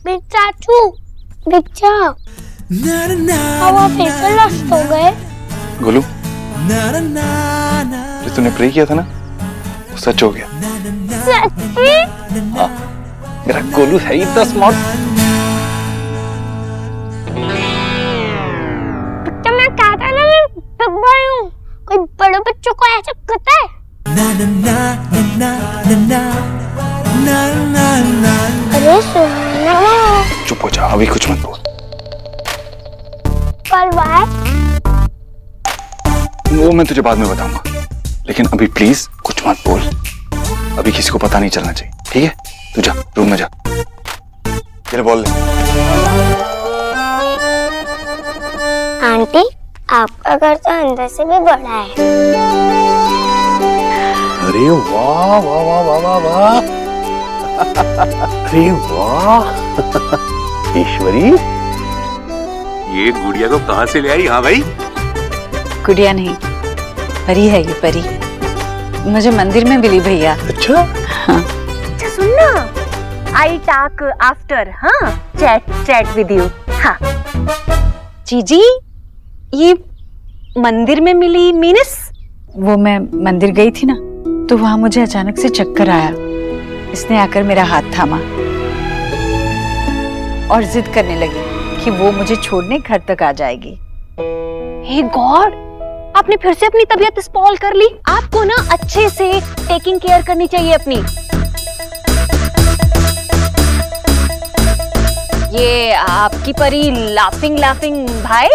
Big चाचू, big चा, अब आप फिर से लॉस्ट हो गए। गोलू, जो तूने प्रे किया था ना, वो सच हो गया। सच्ची? हाँ, मेरा गोलू है ही इतना स्मार्ट। तो मैं कहता ना मैं बिग बॉय हूँ। कोई बड़े बच्चों को ऐसा कहता है? अरे सुनो। चुप हो जा, अभी कुछ मत बोल। पर बाय। वो मैं तुझे बाद में बताऊंगा, लेकिन अभी प्लीज कुछ मत बोल। अभी किसी को पता नहीं चलना चाहिए, ठीक है? तू जा, रूम में जा। चल बोल ले। आंटी, आपका घर तो अंदर से भी बड़ा है। अरे वाह वाह वाह वाह वाह वाह। अरे वाह ईश्वरी, ये गुड़िया को कहाँ से ले आई? हाँ भाई, गुड़िया नहीं, परी है ये, परी। मुझे मंदिर में मिली भैया। अच्छा हाँ। अच्छा सुन ना, आई टॉक आफ्टर, हाँ चैट विद यू। हाँ जीजी, ये मंदिर में मिली मीनस? वो मैं मंदिर गई थी ना, तो वहां मुझे अचानक से चक्कर आया। इसने आकर मेरा हाथ थामा और जिद करने लगी कि वो मुझे छोड़ने घर तक आ जाएगी। हे गॉड, आपने फिर से अपनी तबीयत स्पॉइल कर ली। आपको ना अच्छे से टेकिंग केयर करनी चाहिए अपनी। ये आपकी परी लाफिंग भाई।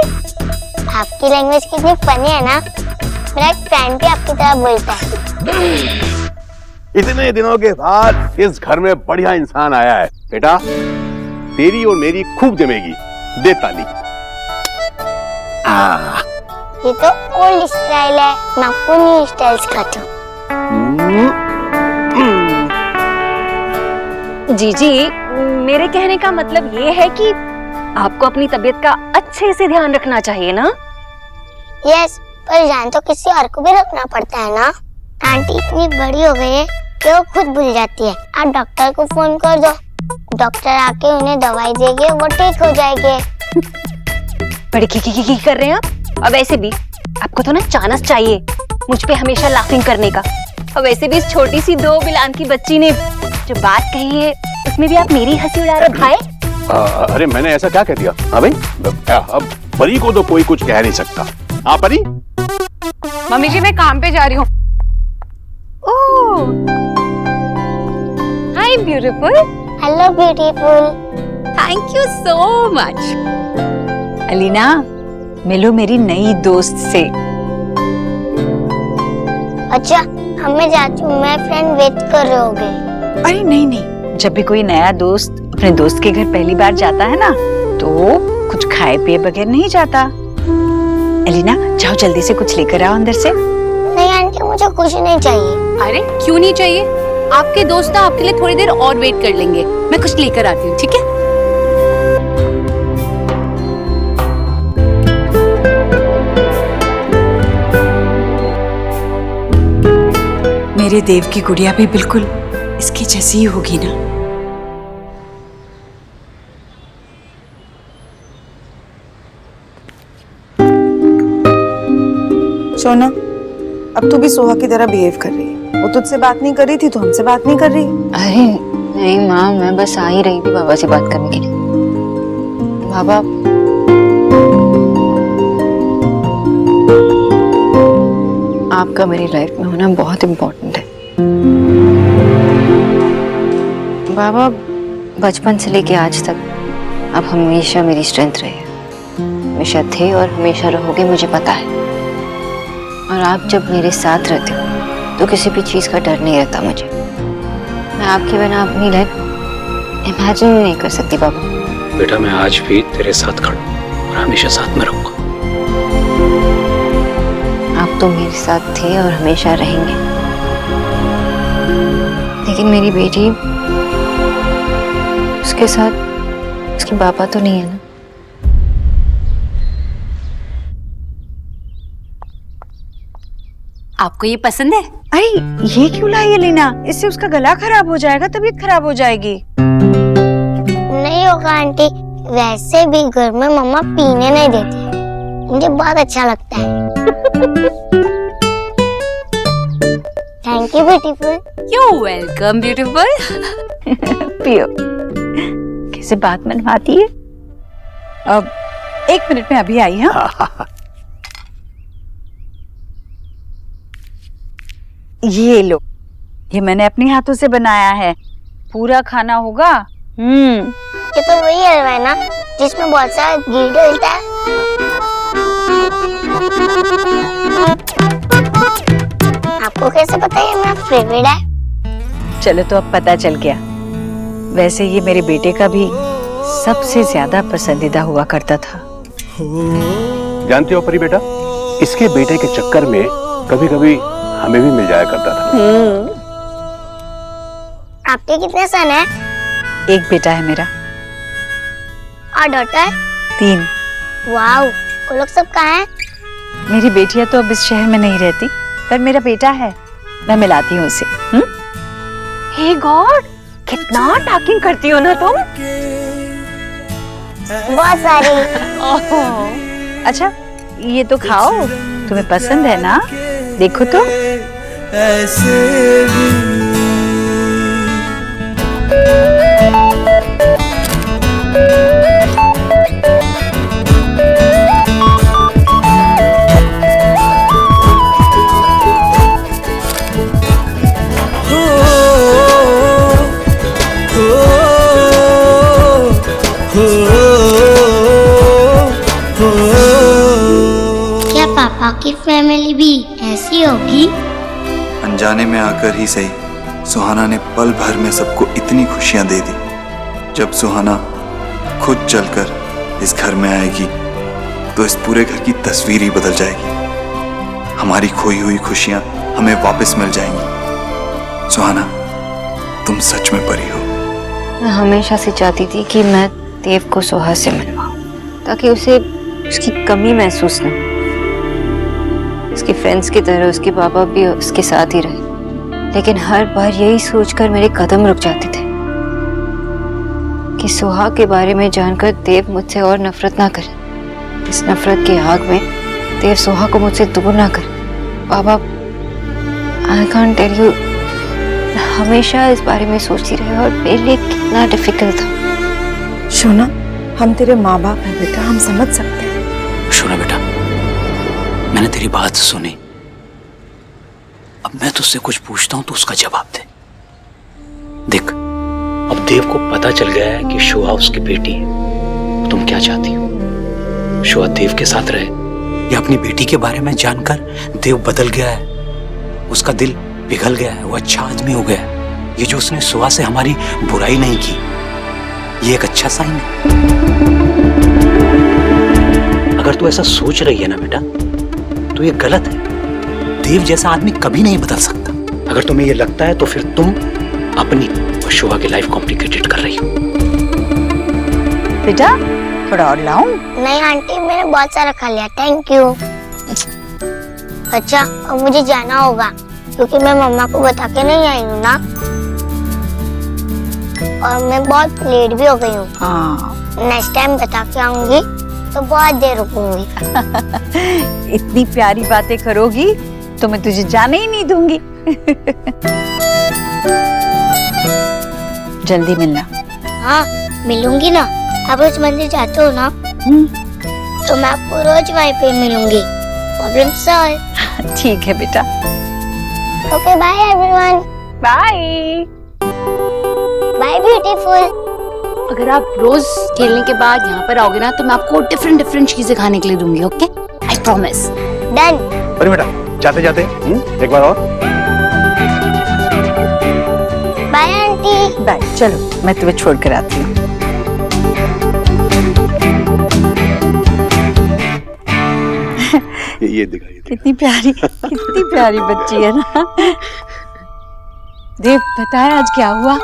आपकी लैंग्वेज कितनी फनी है ना। मेरा एक फ्रेंड भी आपकी तरह बोलता है। इतने दिनों के बाद इस घर में बढ़िया इंसान आया है। बेटा, तेरी और मेरी खूब जमेगी। दे ताली। ये तो ओल्ड स्टाइल है, मैं आपको न्यू स्टाइल सिखाती हूँ। जीजी, मेरे कहने का मतलब ये है कि आपको अपनी तबीयत का अच्छे से ध्यान रखना चाहिए ना। यस, पर ध्यान तो किसी और को भी रखना पड़ता है ना। आंटी इतनी बड़ी हो गई है कि वो खुद भूल जाती है। आप डॉक्टर को फोन कर दो, डॉक्टर आके उन्हें दवाई देंगे, वो ठीक हो जाएंगे। बड़ी की कर रहे हैं आप। अब वैसे भी आपको तो ना चांस चाहिए मुझ पे हमेशा लाफिंग करने का। और वैसे भी इस छोटी सी 2 बिलान की बच्ची ने जो बात कही है, उसमें भी आप मेरी हंसी उड़ा रहे भाई। अरे मैंने ऐसा क्या कह दिया? हाँ भाई, अब परी को तो कोई कुछ कह नहीं सकता। हाँ परी? मम्मी जी, मैं काम पे जा रही हूँ। Oh, hi beautiful. Hello beautiful. Thank you so much. Alina, मिलो मेरी नई दोस्त से। अच्छा, मैं जाती हूँ, मैं फ्रेंड वेट कर रहे होंगे। अरे नहीं नहीं, जब भी कोई नया दोस्त अपने दोस्त के घर पहली बार जाता है ना, तो कुछ खाए पिए बगैर नहीं जाता। अलीना, जाओ जल्दी से कुछ लेकर आओ अंदर से। नहीं आंटी, मुझे कुछ नहीं चाहिए। अरे क्यों नहीं चाहिए? आपके दोस्त ना आपके लिए थोड़ी देर और वेट कर लेंगे। मैं कुछ लेकर आती हूँ, ठीक है? मेरे देव की गुड़िया भी बिल्कुल इसकी जैसी ही होगी ना। सोना, अब तू भी सोहा की तरह बिहेव कर रही है। वो तुझसे बात नहीं कर रही थी तो हमसे बात नहीं कर रही। अरे नहीं माँ, मैं बस आ ही रही थी बाबा से बात करने के लिए। बाबा, आपका मेरी लाइफ में होना बहुत इम्पोर्टेंट है। बाबा, बचपन से लेके आज तक आप हमेशा मेरी स्ट्रेंथ रहे, हमेशा थे और हमेशा रहोगे, मुझे पता है। और आप जब मेरे साथ रहते हो तो किसी भी चीज़ का डर नहीं रहता मुझे। मैं आपके बिना अपनी लाइफ इमेजिन नहीं कर सकती बाबा। बेटा, मैं आज भी तेरे साथ खड़ा हूं और हमेशा साथ में रहूंगा। आप तो मेरे साथ थे और हमेशा रहेंगे, लेकिन मेरी बेटी, उसके साथ उसके पापा तो नहीं है ना। आपको ये पसंद है? अरे ये क्यों लाई अलीना? इससे उसका गला खराब हो जाएगा, तबीयत खराब हो जाएगी। नहीं होगा आंटी, वैसे भी घर में मम्मा पीने नहीं देती है, मुझे बहुत अच्छा लगता है। Thank you beautiful. You welcome beautiful. पियो। कैसे बात मनवाती है। अब 1 मिनट में अभी आई। हाँ ये लो, ये मैंने अपने हाथों से बनाया है, पूरा खाना होगा। ये तो वही हलवा है ना जिसमें बहुत सारा घी डलता है। आपको कैसे पता है मेरा फेवरेट है? चलो तो अब पता चल गया। वैसे ये मेरे बेटे का भी सबसे ज्यादा पसंदीदा हुआ करता था। जानते हो परी बेटा, इसके बेटे के चक्कर में कभी कभी हमें भी मिल जाया करता था। आपके कितने सन हैं? एक बेटा है मेरा। और डॉटर? 3। वाओ, वो लोग सब कहाँ हैं? मेरी बेटियां तो अब इस शहर में नहीं रहती, पर मेरा बेटा है, मैं मिलाती हूँ उसे। हे गॉड, कितना टॉकिंग करती हो ना तुम। बहुत सारी। अच्छा ये तो खाओ, तुम्हें पसंद है ना? देखो तो। क्या पापा की फैमिली भी ऐसी होगी? अनजाने में आकर ही सही, सुहाना ने पल भर में सबको इतनी खुशियां दे दी। जब सुहाना खुद चलकर इस घर में आएगी तो इस पूरे घर की तस्वीर ही बदल जाएगी। हमारी खोई हुई खुशियां हमें वापस मिल जाएंगी। सुहाना, तुम सच में परी हो। मैं हमेशा से चाहती थी कि मैं देव को सुहा से मिलवाऊं, ताकि उसे उसकी कमी महसूस न हो। उसकी फ्रेंड्स की तरह उसके पापा भी उसके साथ ही रहे, लेकिन हर बार यही सोचकर मेरे कदम रुक जाते थे कि सुहा के बारे में जानकर देव मुझसे और नफरत ना करे। इस नफरत की आग में देव सुहा को मुझसे दूर ना करे। पापा, आई कांट टेल यू, हमेशा इस बारे में सोचती रही और मेरे लिए कितना डिफिकल्ट था। शोना, हम तेरे माँ बाप हैं बेटा, हम समझ सकते हैं। शोना बेटा, मैंने तेरी बात सुनी, अब मैं तुझसे कुछ पूछता हूं तो उसका जवाब दे। देख, अब देव को पता चल गया है कि शोहा उसकी बेटी है। तुम क्या चाहती हो? शोहा देव के साथ रहे या अपनी बेटी के बारे में जानकर देव बदल गया है, उसका दिल पिघल गया है, वो अच्छा आदमी हो गया है, ये जो उसने सुहा से हमारी बुराई नहीं की, ये एक अच्छा साइन है। अगर तू ऐसा सोच रही है ना बेटा, तो ये गलत है। देव जैसा आदमी कभी नहीं बदल सकता। अगर तुम्हें ये लगता है तो फिर तुम अपनी और शोभा की लाइफ कॉम्प्लिकेटेड कर रही हो। बेटा थोड़ा और लाऊं? नहीं आंटी, मैंने बहुत सारा खा लिया, थैंक यू। अच्छा, अब मुझे जाना होगा क्योंकि मैं मम्मा को बता के नहीं आई हूँ ना, और मैं बहुत लेट भी हो गई हूँ। नेक्स्ट टाइम बता के आऊंगी तो बहुत देर रुकूंगी। इतनी प्यारी बातें करोगी तो मैं तुझे जाने ही नहीं दूंगी। जल्दी मिलना। हाँ मिलूंगी ना, आप रोज मंदिर जाते हो ना, तो मैं आपको रोज वहीं पे मिलूंगी। Problem solve. ठीक है बेटा। Okay, bye everyone. Bye bye beautiful. अगर आप रोज खेलने के बाद यहाँ पर आओगे ना तो मैं आपको डिफरेंट डिफरेंट चीजें खाने के लिए दूंगी। Okay, I promise. डन। अरे बेटा, जाते जाते एक बार और। Bye aunty. बाय। चलो मैं तुम्हें छोड़ कर आती हूँ। ये दिखाइए। कितनी प्यारी बच्ची है ना। देव, पता है आज क्या हुआ?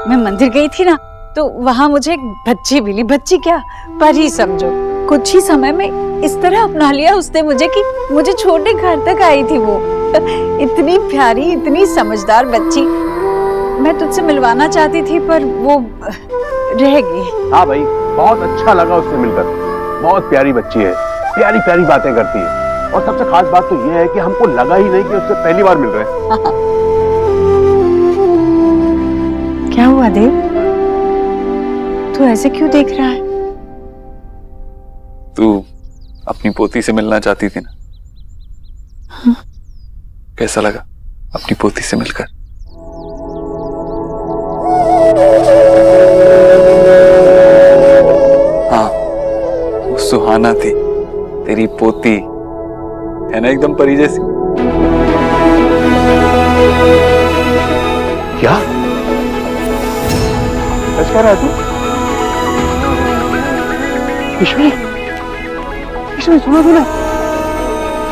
मैं मंदिर गई थी ना, तो वहां मुझे एक बच्ची मिली। बच्ची क्या, परी समझो। कुछ ही समय में इस तरह अपना लिया उसने मुझे कि मुझे छोड़ने घर तक आई थी वो। इतनी प्यारी, इतनी समझदार बच्ची। मैं तुझसे मिलवाना चाहती थी पर वो रह गई। हाँ भाई, बहुत अच्छा लगा उससे मिलकर। बहुत प्यारी बच्ची है, प्यारी प्यारी बातें करती है, और सबसे खास बात तो ये है कि हमको लगा ही नहीं कि उससे पहली बार मिल रहे हैं। क्या हुआ देव, तू ऐसे क्यों देख रहा है? तू अपनी पोती से मिलना चाहती थी ना? कैसा लगा अपनी पोती से मिलकर? हाँ, वो सुहाना थी, तेरी पोती है ना, एकदम परी जैसी। क्या सच कह रहा है तू? ईश्वरी, ईश्वरी सुना तूने?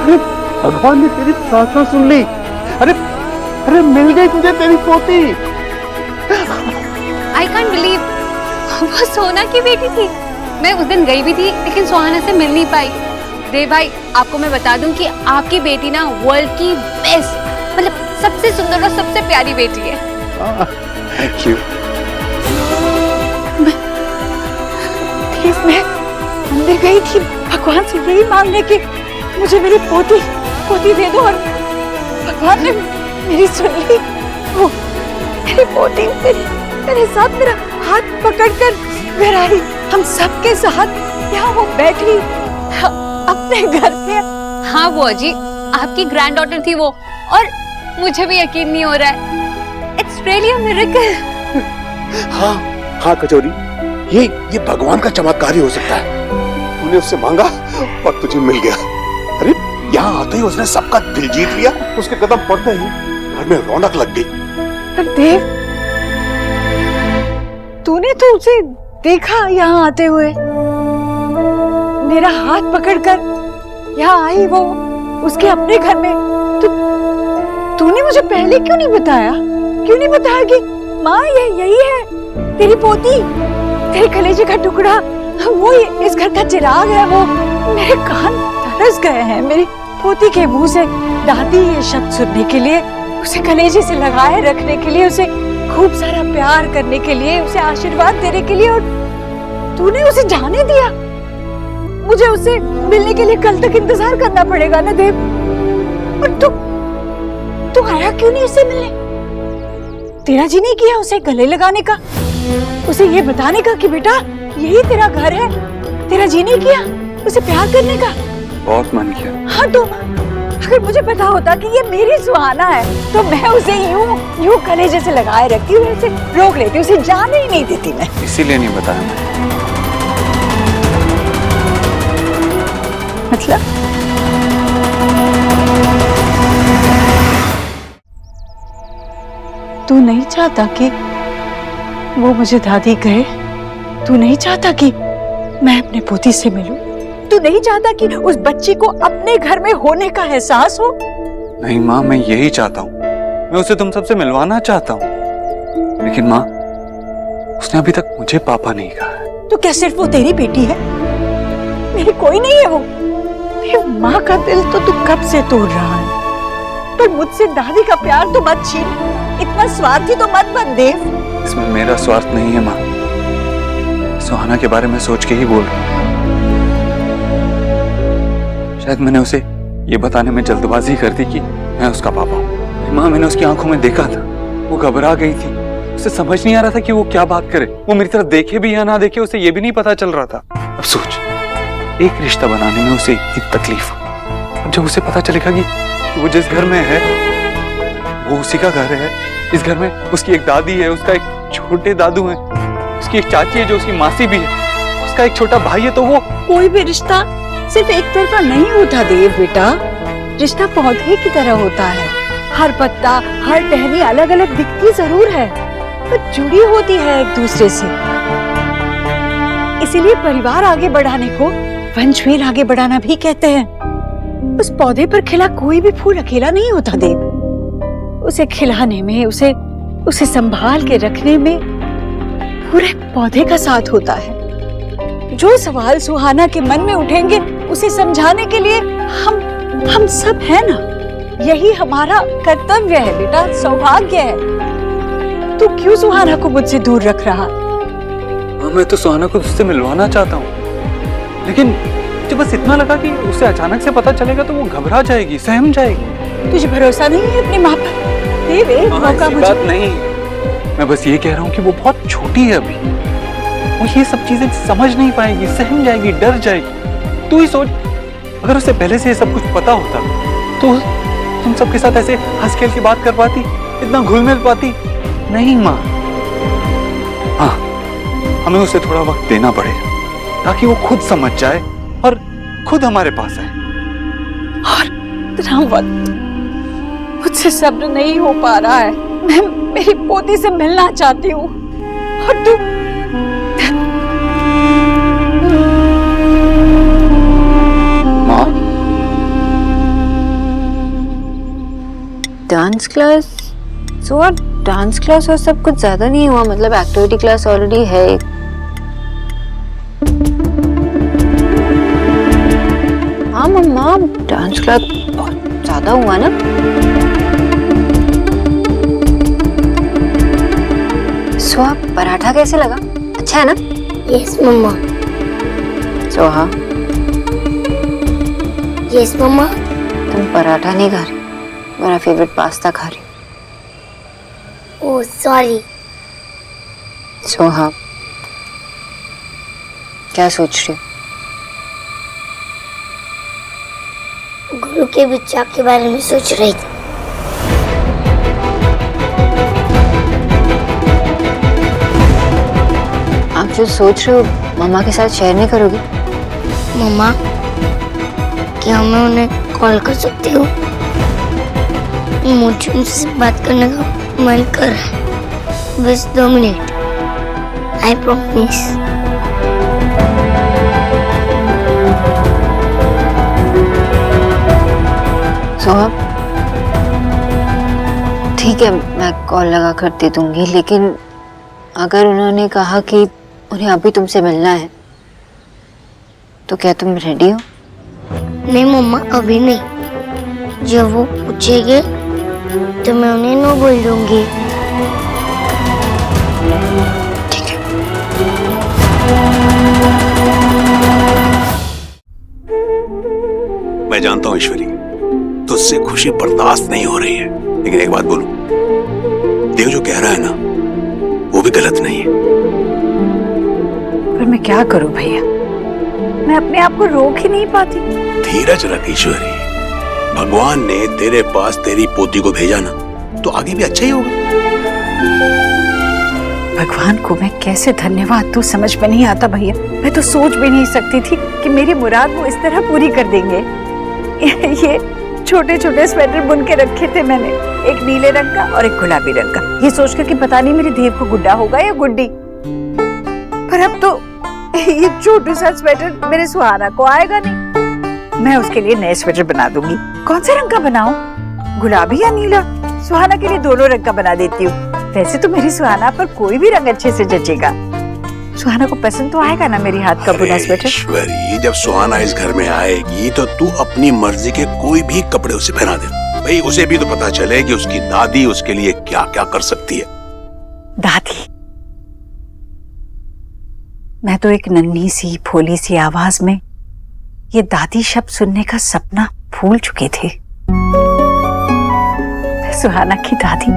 अरे भगवान ने तेरी प्रार्थना सुन ली। अरे अरे मिल गई तुझे तेरी पोती। आई कांट बिलीव, वो सोना की बेटी थी। मैं उस दिन गई भी थी लेकिन सुहाना से मिल नहीं पाई। देव भाई, आपको मैं बता दूं कि आपकी बेटी ना वर्ल्ड की बेस्ट, मतलब सबसे सुंदर और सबसे प्यारी बेटी है। Thank you. मैं मंदिर गई थी भगवान से यही मांगने की मुझे मेरी पोती दे दो, और भगवान ने मेरी सुन ली। वो मेरी पोती मेरे साथ मेरा हाथ पकड़कर घर आई, हम सबके साथ यहाँ वो बैठी अपने घर पे। हाँ बुआ जी, आपकी ग्रैंड डॉटर थी वो, और मुझे भी यकीन नहीं हो रहा है। It's really a miracle. हाँ हाँ कचौरी, ये भगवान का चमत्कार ही हो सकता है। तूने उससे मांगा और तुझे मिल गया। अरे यहाँ आते ही उसने सबका दिल जीत लिया। उसके कदम पड़ते ही घर में रौनक लग गई। पर देव, तूने तो उसे देखा यहाँ आते हुए, मेरा हाथ पकड़कर यहाँ आई वो उसके अपने घर में। तूने मुझे पहले क्यों नहीं बताया? क्यों नहीं बताया कि माँ यही है तेरी पोती, तेरे कलेजे का टुकड़ा, वो इस घर का चिराग है। वो मेरे कान तरस गए हैं मेरी पोती के मुंह से दादी ये शब्द सुनने के लिए, उसे कलेजे से लगाए रखने के लिए, उसे खूब सारा प्यार करने के लिए, उसे आशीर्वाद देने के लिए। और तूने उसे जाने दिया। मुझे उससे मिलने के लिए कल तक इंतजार करना पड़ेगा ना देव। और तू आया क्यों नहीं उससे मिलने? तेरा जी नहीं किया उसे गले लगाने का, उसे ये बताने का कि बेटा यही तेरा घर है? तेरा जी नहीं किया उसे प्यार करने का? बहुत मन किया। हाँ तो अगर मुझे पता होता कि ये मेरी सुहाना है तो मैं उसे यूं कलेजे से लगाए रखती, उसे रोक लेती, उसे जाने ही नहीं देती मैं। इसीलिए नहीं बताया मैं। मतलब तू नहीं चाहता कि वो मुझे दादी कहे? तू नहीं चाहता कि मैं अपने पोती से मिलूं? तू नहीं चाहता कि उस बच्ची को अपने घर में होने का एहसास हो? नहीं माँ, मैं यही चाहता हूँ। मैं उसे तुम सबसे मिलवाना चाहता हूँ, लेकिन माँ उसने अभी तक मुझे पापा नहीं कहा है। तो क्या सिर्फ वो तेरी बेटी है? मेरी कोई नहीं है वो? मेरी माँ का दिल तो तू कब से तोड़ रहा है, पर मुझसे दादी का प्यार तो मत छीन। इतना स्वार्थी तो मत बन देव। इसमें मेरा स्वार्थ नहीं है माँ, सुहाना के बारे में सोच के ही बोल रहा हूँ। शायद मैंने उसे ये बताने में जल्दबाजी कर दी कि मैं उसका पापा हूँ। माँ, मैंने उसकी आंखों में देखा था, वो घबरा गई थी, उसे समझ नहीं आ रहा था कि वो क्या बात करे। वो मेरी तरफ देखे भी या ना देखे उसे ये भी नहीं पता चल रहा था। अब सोच, एक रिश्ता बनाने में उसे इतनी तकलीफ, अब जब उसे पता चलेगा कि वो जिस घर में है वो उसी का घर है, इस घर में उसकी एक दादी है, उसका एक छोटे दादू है, उसकी एक चाची है जो उसकी मासी भी है, उसका एक छोटा भाई है, तो वो कोई भी रिश्ता सिर्फ एक तरफा नहीं होता देव बेटा। रिश्ता पौधे की तरह होता है, हर पत्ता हर टहनी अलग अलग दिखती जरूर है पर जुड़ी होती है एक दूसरे से। इसीलिए परिवार आगे बढ़ाने को वंशवेल आगे बढ़ाना भी कहते हैं। उस पौधे पर खिला कोई भी फूल अकेला नहीं होता देव। उसे खिलाने में, उसे संभाल के रखने में पूरे पौधे का साथ होता है। जो सवाल सुहाना के मन में उठेंगे उसे समझाने के लिए हम सब है ना। यही हमारा कर्तव्य है बेटा, सौभाग्य है। तू क्यों सुहाना को मुझसे दूर रख रहा? मैं तो सुहाना को उससे मिलवाना चाहता हूँ, लेकिन मुझे बस इतना लगा कि उसे अचानक से पता चलेगा तो वो घबरा जाएगी, सहम जाएगी। तुझे भरोसा नहीं है अपनी माँ पर? देव एक मौका मुझे। बात नहीं, मैं बस ये कह रहा हूँ कि वो बहुत छोटी है अभी, वो ये सब चीजें समझ नहीं पाएगी, सहम जाएगी, डर जाएगी। तू ही सोच, अगर उसे पहले से ये सब कुछ पता होता तो तुम सबके साथ ऐसे हंस खेल के बात कर पाती, इतना घुल मिल पाती? नहीं माँ। हाँ, हमें उसे थोड़ा वक्त देना पड़ेगा ताकि वो खुद समझ जाए और खुद हमारे पास आए। और इतना वक्त मुझसे सब्र नहीं हो पा रहा है। मैं मेरी पोती से मिलना चाहती हूँ और तू माँ, डांस क्लास? सो डांस क्लास और सब कुछ ज्यादा नहीं हुआ, मतलब एक्टिविटी क्लास ऑलरेडी है एक। हाँ मम्मा, डांस क्लास बहुत ज्यादा हुआ ना। सोहा, पराठा कैसे लगा? अच्छा है ना? यस मम्मा। सोहा, यस मम्मा। तुम पराठा नहीं खा रही, मेरा फेवरेट पास्ता खा रही। Oh sorry. सोहा, क्या सोच रही हो? गुरु के बच्चा के बारे में सोच रही थी। आप जो सोच रहे हो मम्मा के साथ शेयर नहीं करोगी? मम्मा, क्या मैं उन्हें कॉल कर सकती हूँ? मुझे उनसे बात करने का मन कर रहा है, बस 2 मिनट। I promise. सोहा, ठीक है, मैं कॉल लगा कर दे दूंगी, लेकिन अगर उन्होंने कहा कि उन्हें अभी तुमसे मिलना है तो क्या तुम रेडी हो? नहीं मम्मा, अभी नहीं। जब वो पूछेंगे तो मैं उन्हें नो बोल दूंगी। ठीक है। मैं जानता हूँ ईश्वरी, तुझसे खुशी बर्दाश्त नहीं हो रही है, लेकिन एक बात बोलूं, देव जो कह रहा है ना वो भी गलत नहीं है। पर मैं क्या करूं भैया, मैं अपने आप को रोक ही नहीं पाती। धीरज रख ईश्वरी, भगवान ने तेरे पास तेरी पोती को भेजा ना, तो आगे भी अच्छा ही होगा। भगवान को मैं कैसे धन्यवाद दूं समझ में नहीं आता भैया। मैं तो सोच भी नहीं सकती थी कि मेरी मुराद वो इस तरह पूरी कर देंगे। ये छोटे छोटे स्वेटर बुन के रखे थे मैंने, एक नीले रंग का और एक गुलाबी रंग का, ये सोचकर कि पता नहीं मेरे देव को गुड्डा होगा या गुड्डी। पर अब तो ये छोटू सा स्वेटर मेरे सुहाना को आएगा नहीं। मैं उसके लिए नए स्वेटर बना दूंगी। कौन से रंग का बनाऊं, गुलाबी या नीला? सुहाना के लिए दोनों रंग का बना देती हूँ। वैसे तो मेरी सुहाना पर कोई भी रंग अच्छे से जचेगा। सुहाना को पसंद तो आएगा ना मेरी हाथ का बुना स्वेटर? ईश्वरी, जब सुहाना इस घर में आएगी तो तू अपनी मर्जी के कोई भी कपड़े उसे पहना दे। भाई उसे भी तो पता चले कि उसकी दादी उसके लिए क्या क्या कर सकती है। दादी, मैं तो एक नन्ही सी भोली सी आवाज में ये दादी शब्द सुनने का सपना भूल चुके थे। मैं सुहाना की दादी,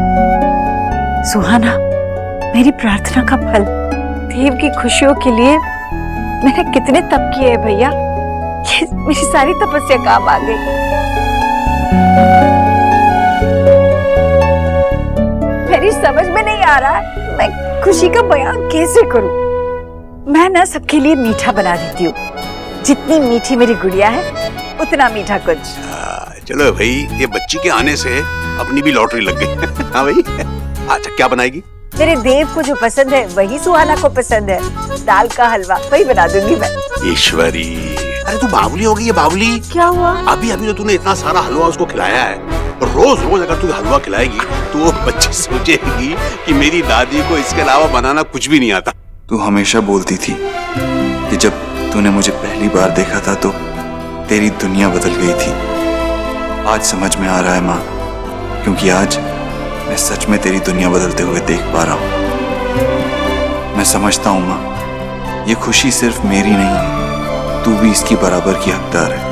सुहाना मेरी प्रार्थना का फल, देव की खुशियों के लिए मैंने कितने तप किए हैं भैया, ये मेरी सारी तपस्या काम आ गई। मेरी समझ में नहीं आ रहा मैं खुशी का बयान कैसे करूं। मैं ना सबके लिए मीठा बना देती हूँ, जितनी मीठी मेरी गुड़िया है उतना मीठा कुछ। चलो भाई, ये बच्ची के आने से अपनी भी लॉटरी लग गई। हाँ भाई, अच्छा क्या बनाएगी? मेरे देव को जो पसंद है वही सुहाना को पसंद है, दाल का हलवा वही बना दूंगी मैं। ईश्वरी, अरे तू बावली हो गई है बावली। क्या हुआ? अभी अभी तो तूने इतना सारा हलवा उसको खिलाया है, रोज रोज अगर तू हलवा खिलाएगी तो वो बच्ची सोचेगी कि मेरी दादी को इसके अलावा बनाना कुछ भी नहीं आता। तू हमेशा बोलती थी कि जब तूने मुझे पहली बार देखा था तो तेरी दुनिया बदल गई थी। आज समझ में आ रहा है माँ, क्योंकि आज मैं सच में तेरी दुनिया बदलते हुए देख पा रहा हूं। मैं समझता हूं माँ, ये खुशी सिर्फ मेरी नहीं है, तू भी इसकी बराबर की हकदार है।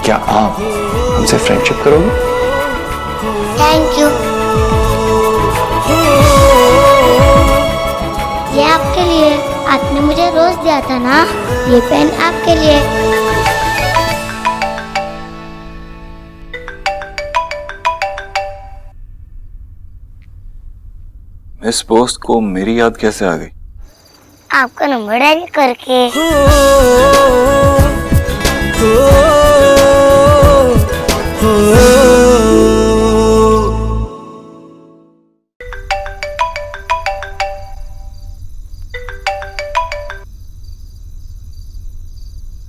क्या आप हमसे फ्रेंडशिप करोगे? Thank you. ये आपके लिए, आपने मुझे रोज दिया था ना, ये पेन आपके लिए। मिस पोस्ट को मेरी याद कैसे आ गई? आपका नंबर डायल करके।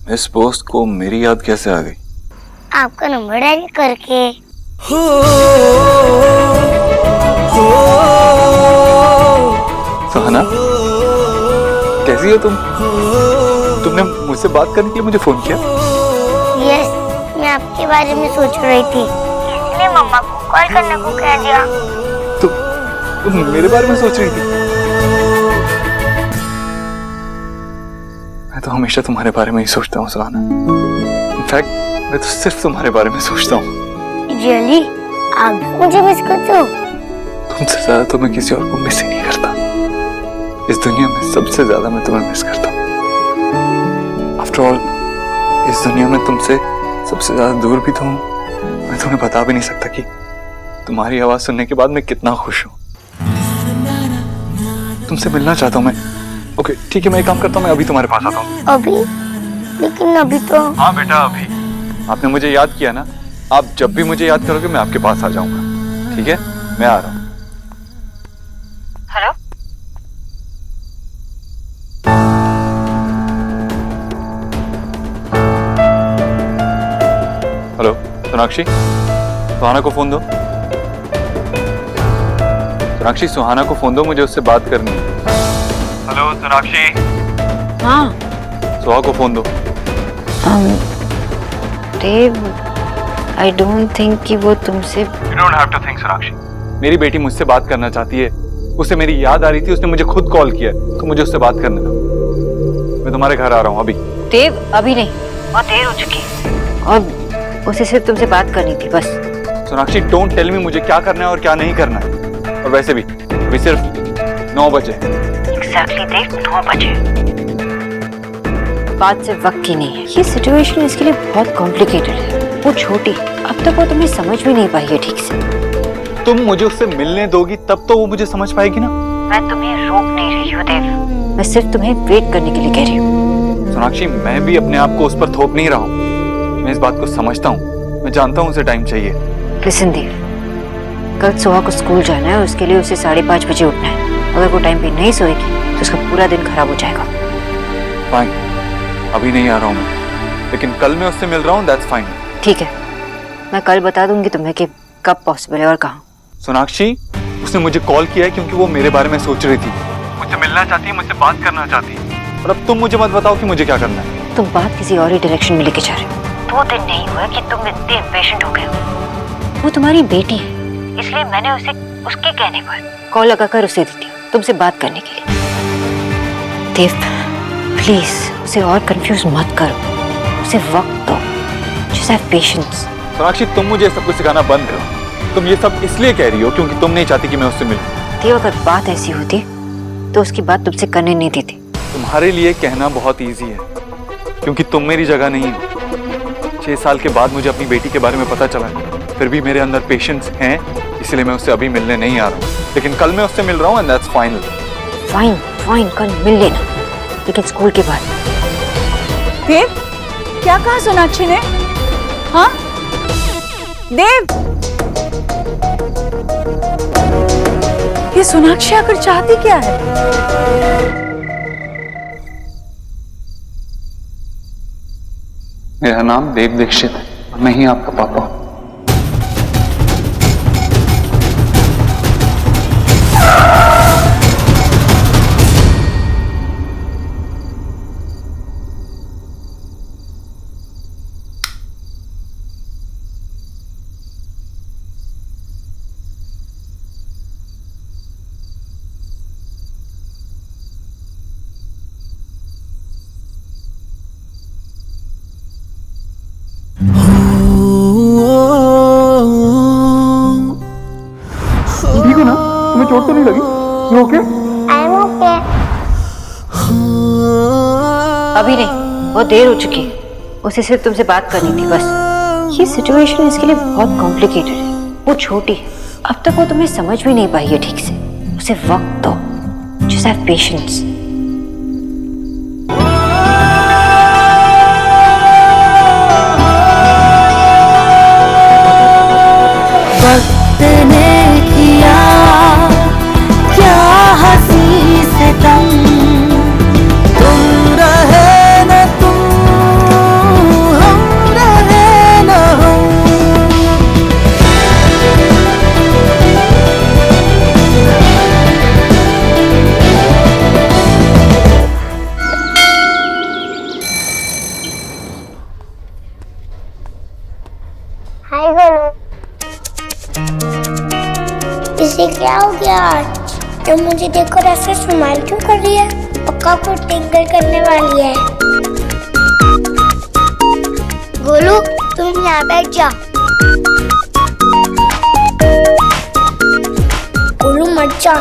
मिस पोस्ट को मेरी याद कैसे आ गई? आपका नंबर डायल करके। सुहाना, कैसी हो तुम? तुमने मुझसे बात करने के लिए मुझे फोन किया? यस, मैं आपके बारे में सोच रही थी, इसलिए मम्मा को कॉल करने को कह दिया। तुम मेरे बारे में सोच रही थी? मैं तो हमेशा तुम्हारे बारे में ही सोचता हूँ सुहाना। इनफैक्ट मैं तो सिर्फ तुम्हारे बारे में सोचता हूँ। रियली? आप भी मुझे मिस करते हो? तुमसे ज्यादा तो मैं किसी और को मिस ही नहीं करता। इस दुनिया में सबसे ज्यादा मैं तुम्हें मिस करता हूँ। आफ्टर ऑल, इस दुनिया में तुमसे सबसे ज्यादा दूर भी तो हूँ। मैं तुम्हें बता भी नहीं सकता कि तुम्हारी आवाज सुनने के बाद मैं कितना खुश हूँ। तुमसे मिलना चाहता हूँ मैं। ओके ठीक है, मैं एक काम करता हूँ, मैं अभी तुम्हारे पास आता हूँ। अभी? लेकिन अभी तो। हाँ बेटा, अभी। आपने मुझे याद किया ना, आप जब भी मुझे याद करोगे मैं आपके पास आ जाऊंगा। ठीक है, मैं आ रहा हूँ। हेलो, हेलो सोनाक्षी, सुहाना को फोन दो। सोनाक्षी, सुहाना को फोन दो, मुझे उससे बात करनी है। हेलो सोनाक्षी। हाँ सुहा को फोन दो। देव, आई डोंट थिंक कि वो तुमसे। You don't have to think, Sonakshi. मेरी बेटी मुझसे बात करना चाहती है, उसे मेरी याद आ रही थी, उसने मुझे खुद कॉल किया, तो मुझे उससे बात करने दो। मैं तुम्हारे घर आ रहा हूँ अभी। देव, अभी नहीं, बहुत देर हो चुकी है और उसे सिर्फ तुमसे बात करनी थी बस। सोनाक्षी, डोंट टेल मी मुझे क्या करना है और क्या नहीं करना है। और वैसे भी अभी सिर्फ 9 बजे। एग्जैक्टली देव, 9 बजे। बात सिर्फ वक्त की नहीं है, ये सिचुएशन इसके लिए बहुत कॉम्प्लिकेटेड है। वो छोटी, अब तक वो तुम्हें समझ भी नहीं पाई है ठीक से। तुम मुझे उससे मिलने दोगी तब तो वो मुझे समझ पाएगी ना। मैं तुम्हें रोक नहीं रही हूँ देव, मैं सिर्फ तुम्हें वेट करने के लिए कह रही हूँ। सोनाक्षी, मैं भी अपने आप को उस पर थोप नहीं रहा हूँ। मैं इस बात को समझता हूँ, मैं जानता हूँ उसे टाइम चाहिए। लिसन देव, कल सुहा को स्कूल जाना है, उसके लिए उसे 5:30 बजे उठना है। अगर वो टाइम पे नहीं सोएगी तो उसका पूरा दिन खराब हो जाएगा। फाइन, अभी नहीं आ रहा हूँ मैं, लेकिन कल मैं उससे मिल रहा हूँ, दैट्स फाइन। ठीक है, मैं कल बता दूंगी तुम्हें कि कब पॉसिबल है और कहाँ। सोनाक्षी, उसने मुझे कॉल किया है क्योंकि वो मेरे बारे में सोच रही थी, मुझसे मिलना चाहती है, मुझसे बात करना चाहती है। और अब तुम मुझे मत बताओ कि मुझे क्या करना है। तुम बात किसी और ही डायरेक्शन में लेके जा रहे हो। 2 दिन नहीं हुए कि तुम इतने इम्पेशेंट हो गए हो। वो तुम्हारी बेटी है, इसलिए मैंने उसे उसके कहने पर कॉल लगाकर उसे दी थी तुमसे बात करने के लिए। देव, प्लीज उसे और कंफ्यूज मत करो, उसे वक्त दो। Just have patience. सोनाक्षी, तुम मुझे सब कुछ सिखाना बंद करो। तुम ये सब इसलिए कह रही हो क्योंकि तुम नहीं चाहती कि मैं उससे मिलूं। देव, अगर बात ऐसी होती तो उसकी बात तुमसे करने नहीं देती। तुम्हारे लिए कहना बहुत इजी है क्योंकि तुम मेरी जगह नहीं हो। 6 साल के बाद मुझे अपनी बेटी के बारे में पता चला, फिर भी मेरे अंदर पेशेंस हैं, इसलिए मैं उससे अभी मिलने नहीं आ रहा हूँ। लेकिन कल मैं उससे मिल रहा हूँ and that's final. Fine fine, कल मिल लेना, लेकिन स्कूल के बाद। देव, क्या कहा सोनाक्षी ने? हाँ देव, ये सोनाक्षी आकर चाहती क्या है? मेरा नाम देव दीक्षित है, मैं ही आपका पापा हूँ। ठीक हो ना? तुम्हें चोट तो नहीं लगी? You okay? I am okay. अभी नहीं, बहुत देर हो चुकी है। उसे सिर्फ तुमसे बात करनी थी बस। ये सिचुएशन इसके लिए बहुत कॉम्प्लिकेटेड है। वो छोटी है, अब तक वो तुम्हें समझ भी नहीं पाई है ठीक से। उसे वक्त दो, जस्ट हैव पेशेंस। हाय गोलू। इसे क्या हो गया आज? तो मुझे देखकर ऐसे स्माइल क्यों कर रही है? पक्का कुछ टिंगल करने वाली है। गोलू तुम यहाँ बैठ जा। गोलू मत जा,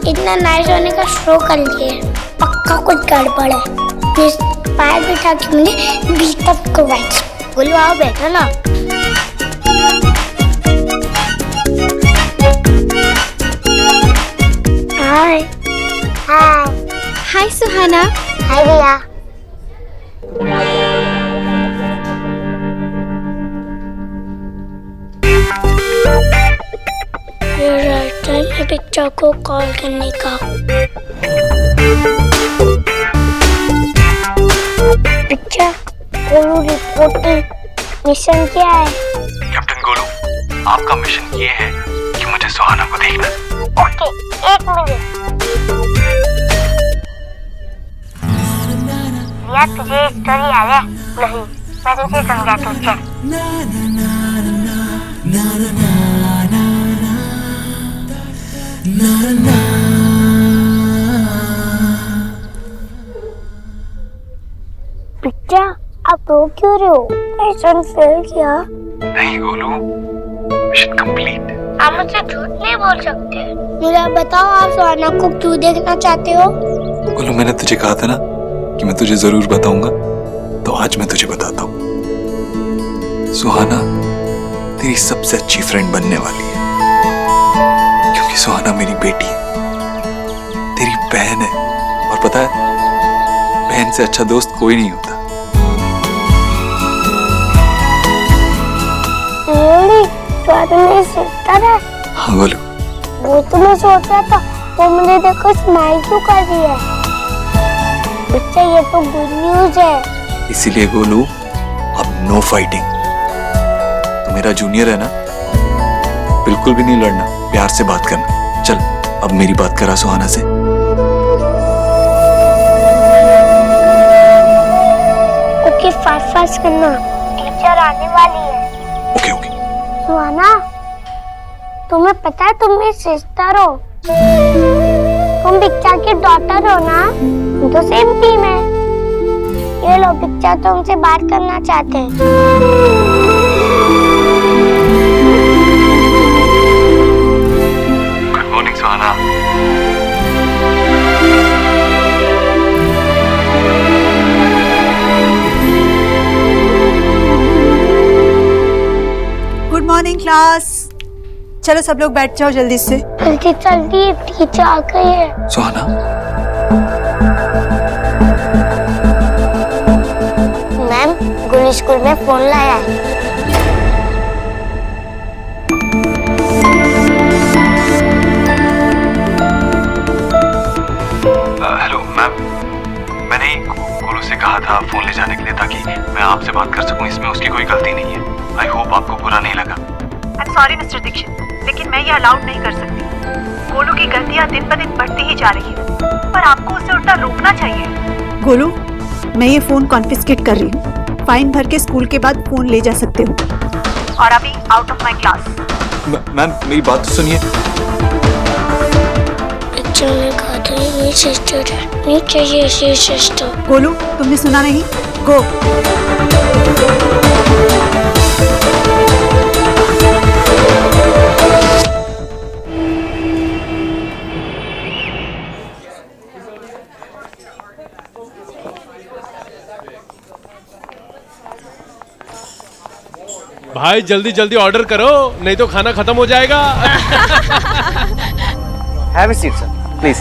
इतना नाइस होने का शो कर लिए। पक्का कुछ गड़बड़ है। प्लीज पैर बिठा के मुझे बिस्तर को बैठ। गोलू आओ बैठो ना। हाय हाय हाय सुहाना। हाय भैया। टाइम है पिक्चर को कॉल करने का। पिक्चर गोलू रिपोर्टिंग मिशन क्या है? कैप्टन गोलू, आपका मिशन ये है कि मुझे सुहाना को देखना है। ओके, एक मिनट। भैया तुझे स्टोरी याद है? नहीं, मैं तुझे समझाता हूँ, चल। पिक्चर आप रो क्यों रहे हो? मिशन फेल किया? नहीं गोलू, मिशन कंप्लीट। आप मुझसे झूठ नहीं बोल सकते। मुझे बताओ आप सुहाना को क्यों देखना चाहते हो? गोलू, मैंने तुझे कहा था ना कि मैं तुझे जरूर बताऊंगा, तो आज मैं तुझे बताता हूँ। सुहाना तेरी सबसे अच्छी फ्रेंड बनने वाली है, क्योंकि सुहाना मेरी बेटी है, तेरी बहन है। और पता है, बहन से अच्छा दोस्त कोई नहीं होता। तो मेरी सिस्टर है? हाँ गोलू। वो तो मैं सोच रहा था, वो मुझे देखो स्माइल क्यों कर रही है? बच्चा ये तो गुड न्यूज है। इसीलिए गोलू, अब नो फाइटिंग। तो मेरा जूनियर है ना, बिल्कुल भी नहीं लड़ना, प्यार से बात करना। चल अब मेरी बात करा सुहाना से। ओके, फास्ट फास्ट करना, टीचर आने वाली है। Okay okay. सुहाना, तुम्हें पता है तुम मेरी सिस्टर हो? तुम पिक्चर की डॉटर हो ना? हम तो सेम टीम है। ये लो, पिक्चर तुमसे बात करना चाहते हैं। Good morning Suhana. Good morning class. चलो सब लोग बैठ जाओ जल्दी से। जल्दी जल्दी, टीचर आ गई है। सुहाना, मैम, गोलू स्कूल में फोन लाया है। हेलो मैम, मैंने गोलू से कहा था फोन ले जाने के लिए, ताकि मैं आपसे बात कर सकूं इसमें उसकी कोई गलती नहीं है। आई होप आपको बुरा नहीं लगा। I am sorry mister Dixit, लेकिन मैं ये अलाउड नहीं कर सकती। गोलू की गलतियां दिन ब दिन बढ़ती ही जा रही है, पर आपको उसे उल्टा रोकना चाहिए। गोलू, मैं ये फोन कॉन्फिस्केट कर रही हूँ। फाइन भर के स्कूल के बाद फोन ले जा सकते हो। और अभी out of my class. Ma'am मेरी बात तो सुनिए। गोलू, तुमने सुना नहीं? गो। भाई जल्दी जल्दी ऑर्डर करो, नहीं तो खाना खत्म हो जाएगा। Have a seat sir, please.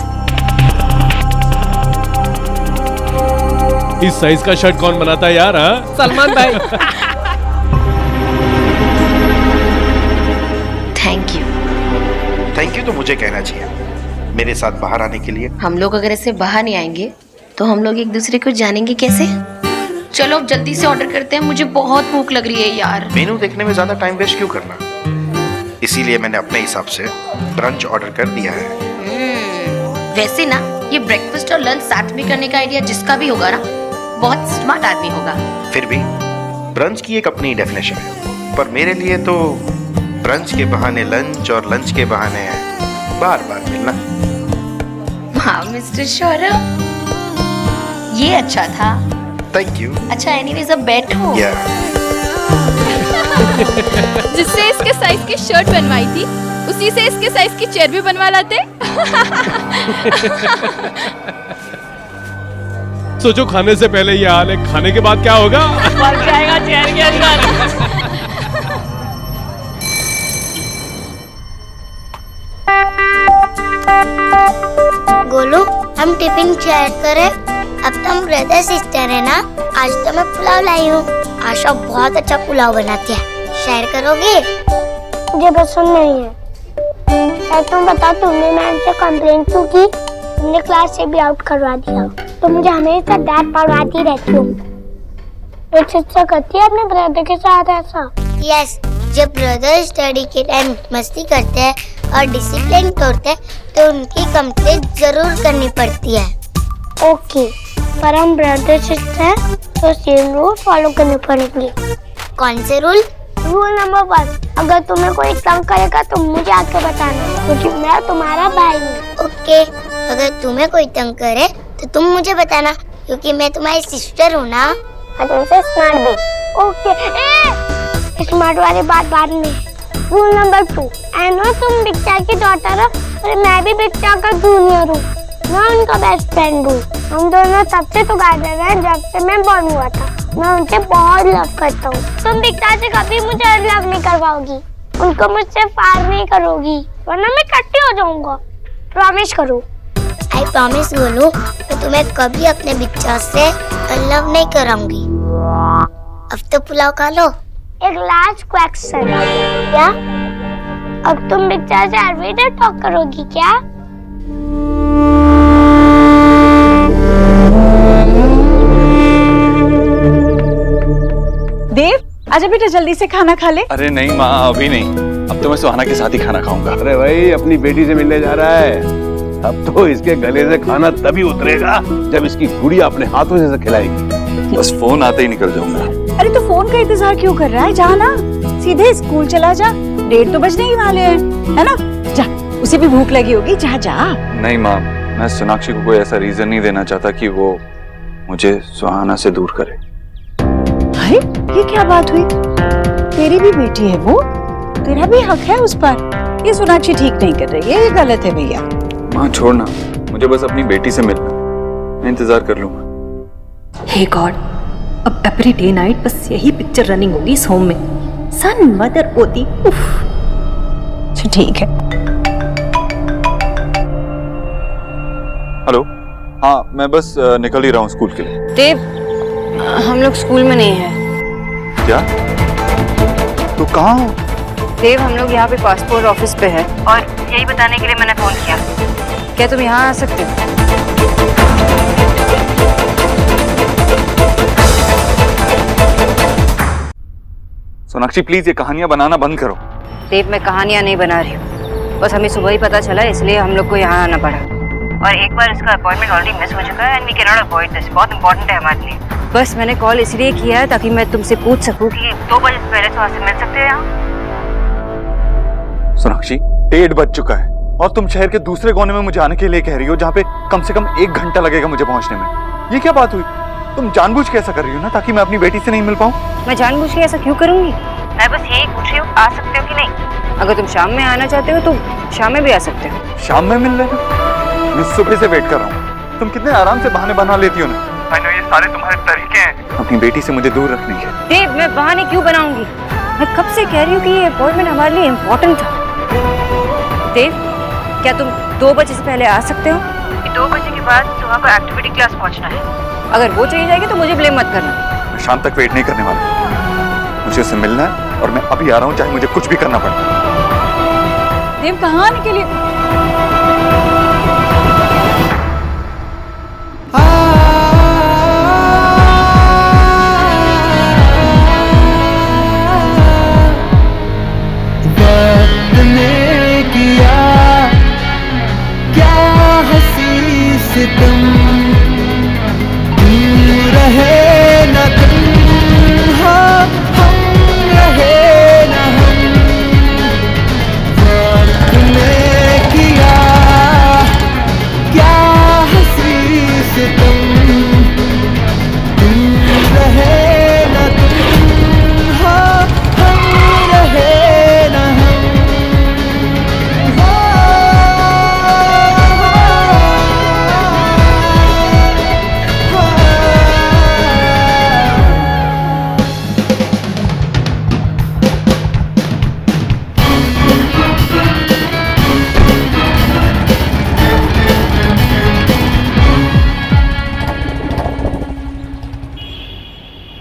इस साइज का शर्ट कौन बनाता है यार? हाँ सलमान भाई। थैंक यू तो मुझे कहना चाहिए मेरे साथ बाहर आने के लिए। हम लोग अगर ऐसे बाहर नहीं आएंगे तो हम लोग एक दूसरे को जानेंगे कैसे? चलो अब जल्दी से ऑर्डर करते हैं, मुझे बहुत भूख लग रही है यार। मेनू देखने में ज्यादा टाइम वेस्ट क्यों करना, इसीलिए मैंने अपने हिसाब से ब्रंच ऑर्डर कर दिया है। वैसे ना ये ब्रेकफास्ट और लंच साथ में करने का आइडिया जिसका भी होगा ना, बहुत स्मार्ट आदमी होगा। फिर भी ब्रंच की एक अपनी डेफिनेशन है, पर मेरे लिए तो ब्रंच के बहाने लंच और लंच के बहाने बार बार मिलना। हाँ मिस्टर सौरभ, ये अच्छा था। Thank you. अच्छा एनीवेज अब बैठो। जिससे इसके साइज की शर्ट बनवाई थी उसी से इसके साइज की चेयर भी बनवा लाते। सोचो खाने से पहले ये हाल है, खाने के बाद क्या होगा? मर जाएगा चेयर के अंदर। गोलू, हम टिफिन शेयर करें। अब तो हम ब्रदर सिस्टर है ना। आज तो मैं पुलाव लाई हूँ। आशा बहुत अच्छा पुलाव बनाती है, शेयर करोगे? मुझे पसंद नहीं है। तुम बताओ, तुमने मैम से कंप्लेन क्यों की? तुमने क्लास से भी आउट करवा दिया। तो मुझे हमेशा डांट पड़वाती रहती हूँ। एक सिस्टर करती है अपने ब्रदर के साथ ऐसा? यस, जब ब्रदर स्टडी के टाइम मस्ती करते हैं और डिसिप्लिन तोड़ते हैं तो उनकी कंप्लेंट जरूर करनी पड़ती है। ओके, पर हम ब्रदर सिस्टर हैं तो सेम रूल फॉलो करने पड़ेंगे। कौन से रूल? रूल नंबर 1, अगर तुम्हें कोई तंग करेगा तो मुझे आके बताना, क्योंकि मैं तुम्हारा भाई हूँ। ओके, अगर तुम्हें कोई तंग करे तो तुम मुझे बताना, क्योंकि मैं तुम्हारी सिस्टर हूँ ना। और तुमसे स्मार्ट भी। ओके, स्मार्ट वाली बात बाद में। रूल नंबर 2, आई नो तुम बिट्टा की डॉटर हो और मैं भी बिट्टा का जूनियर हूँ। मैं उनका बेस्ट फ्रेंड हूँ। हम दोनों तब से टुगेदर हैं जब से मैं बॉर्न हुआ था। मैं उनसे बहुत लव करता हूँ। तुम बिट्टा से कभी मुझे लव नहीं करवाओगी, उनको मुझसे पार नहीं करोगी, वरना मैं इकट्ठी हो जाऊंगा। प्रॉमिस करो। आई प्रॉमिस गोलू, मैं तुम्हें कभी अपने बिट्टा से लव नहीं कराऊंगी। अब तो पुलाव खा लो। एक लास्ट क्वेश्चन, क्या अब तुम बिट्टा से एवरीडे टॉक करोगी क्या? देव, आजा बेटा जल्दी से खाना खा ले। अरे नहीं माँ, अभी नहीं। अब तो मैं सुहाना के साथ ही खाना खाऊंगा। अरे भाई, अपनी बेटी से मिलने जा रहा है। अब तो इसके गले से खाना तभी उतरेगा जब इसकी गुड़िया अपने हाथों से खिलाएगी। बस फोन आते ही निकल जाऊंगा। अरे तो फोन का इंतजार क्यों कर रहा है? जा ना, सीधे स्कूल चला जा। 1:30 तो बजने ही वाले हैं, है ना? जा, उसे भी भूख लगी होगी, जा जा। नहीं माँ, मैं सोनाक्षी को कोई ऐसा रीजन नहीं देना चाहता कि वो मुझे सुहाना से दूर करे। अरे ये क्या बात हुई? तेरी भी बेटी है वो, तेरा भी हक है उस पर। ये सोनाक्षी ठीक नहीं कर रही है, ये गलत है भैया। माँ छोड़ना, मुझे बस अपनी बेटी से मिलना, मैं इंतजार कर लूंगा। हे गॉड, अब एवरी डे नाइट बस यही पिक्चर रनिंग होगी इस होम में। सन मदर पोती, उफ। ठीक है। हेलो, हाँ मैं बस निकल ही रहा हूँ स्कूल के लिए। देव, हम लोग स्कूल में नहीं हैं। क्या? तो कहाँ हो? देव, हम लोग यहाँ पे पासपोर्ट ऑफिस पे है और यही बताने के लिए मैंने फोन किया। क्या तुम यहाँ आ सकते हो? सोनाक्षी प्लीज ये कहानियां बनाना बंद करो। देव, मैं कहानियां नहीं बना रही हूँ, बस हमें सुबह ही पता चला इसलिए हम लोग को यहाँ आना पड़ा। और एक बार इसका अपॉइंटमेंट ऑलरेडी मिस हो चुका है and we can not avoid this. बहुत इंपॉर्टेंट है हमारे लिए। बस मैंने कॉल इसलिए किया है ताकि मैं तुमसे पूछ सकूं कि 2 बजे से पहले सुहा से मिल सकते हो यहाँ। सोनाक्षी 1:30 बज चुका है और तुम शहर के दूसरे कोने में मुझे आने के लिए कह रही हो, जहाँ पे कम से कम 1 घंटा लगेगा मुझे पहुँचने में। ये क्या बात हुई? तुम जानबूझ के ऐसा कर रही हो ना ताकि मैं अपनी बेटी से नहीं मिल पाऊँ? मैं जानबूझ के ऐसा क्यों करूंगी? मैं बस यही पूछ रही हूँ, आ सकते हो कि नहीं? अगर तुम शाम में आना चाहते हो तो शाम में भी आ सकते हो। शाम में मिल लेना, मैं सुबह से वेट कर रहा हूँ। तुम कितने आराम से बहाने बना लेती हो ना। आई नो ये सारे तुम्हारे तरीके हैं अपनी बेटी से मुझे दूर रखने के। देव, मैं बहाने क्यों बनाऊंगी? मैं कब से कह रही हूँ कि ये अपॉइंटमेंट हमारे लिए इम्पोर्टेंट था। देव, क्या तुम 2 बजे से पहले आ सकते हो? 2 बजे के बाद सुहा को एक्टिविटी क्लास पहुंचना है। अगर वो चली जाएगी तो मुझे ब्लेम मत करना। मैं शाम तक वेट नहीं करने वाला, मुझे उससे मिलना है और मैं अभी आ रहा हूँ, चाहे मुझे कुछ भी करना पड़े। देव, कहाँ आने के लिए?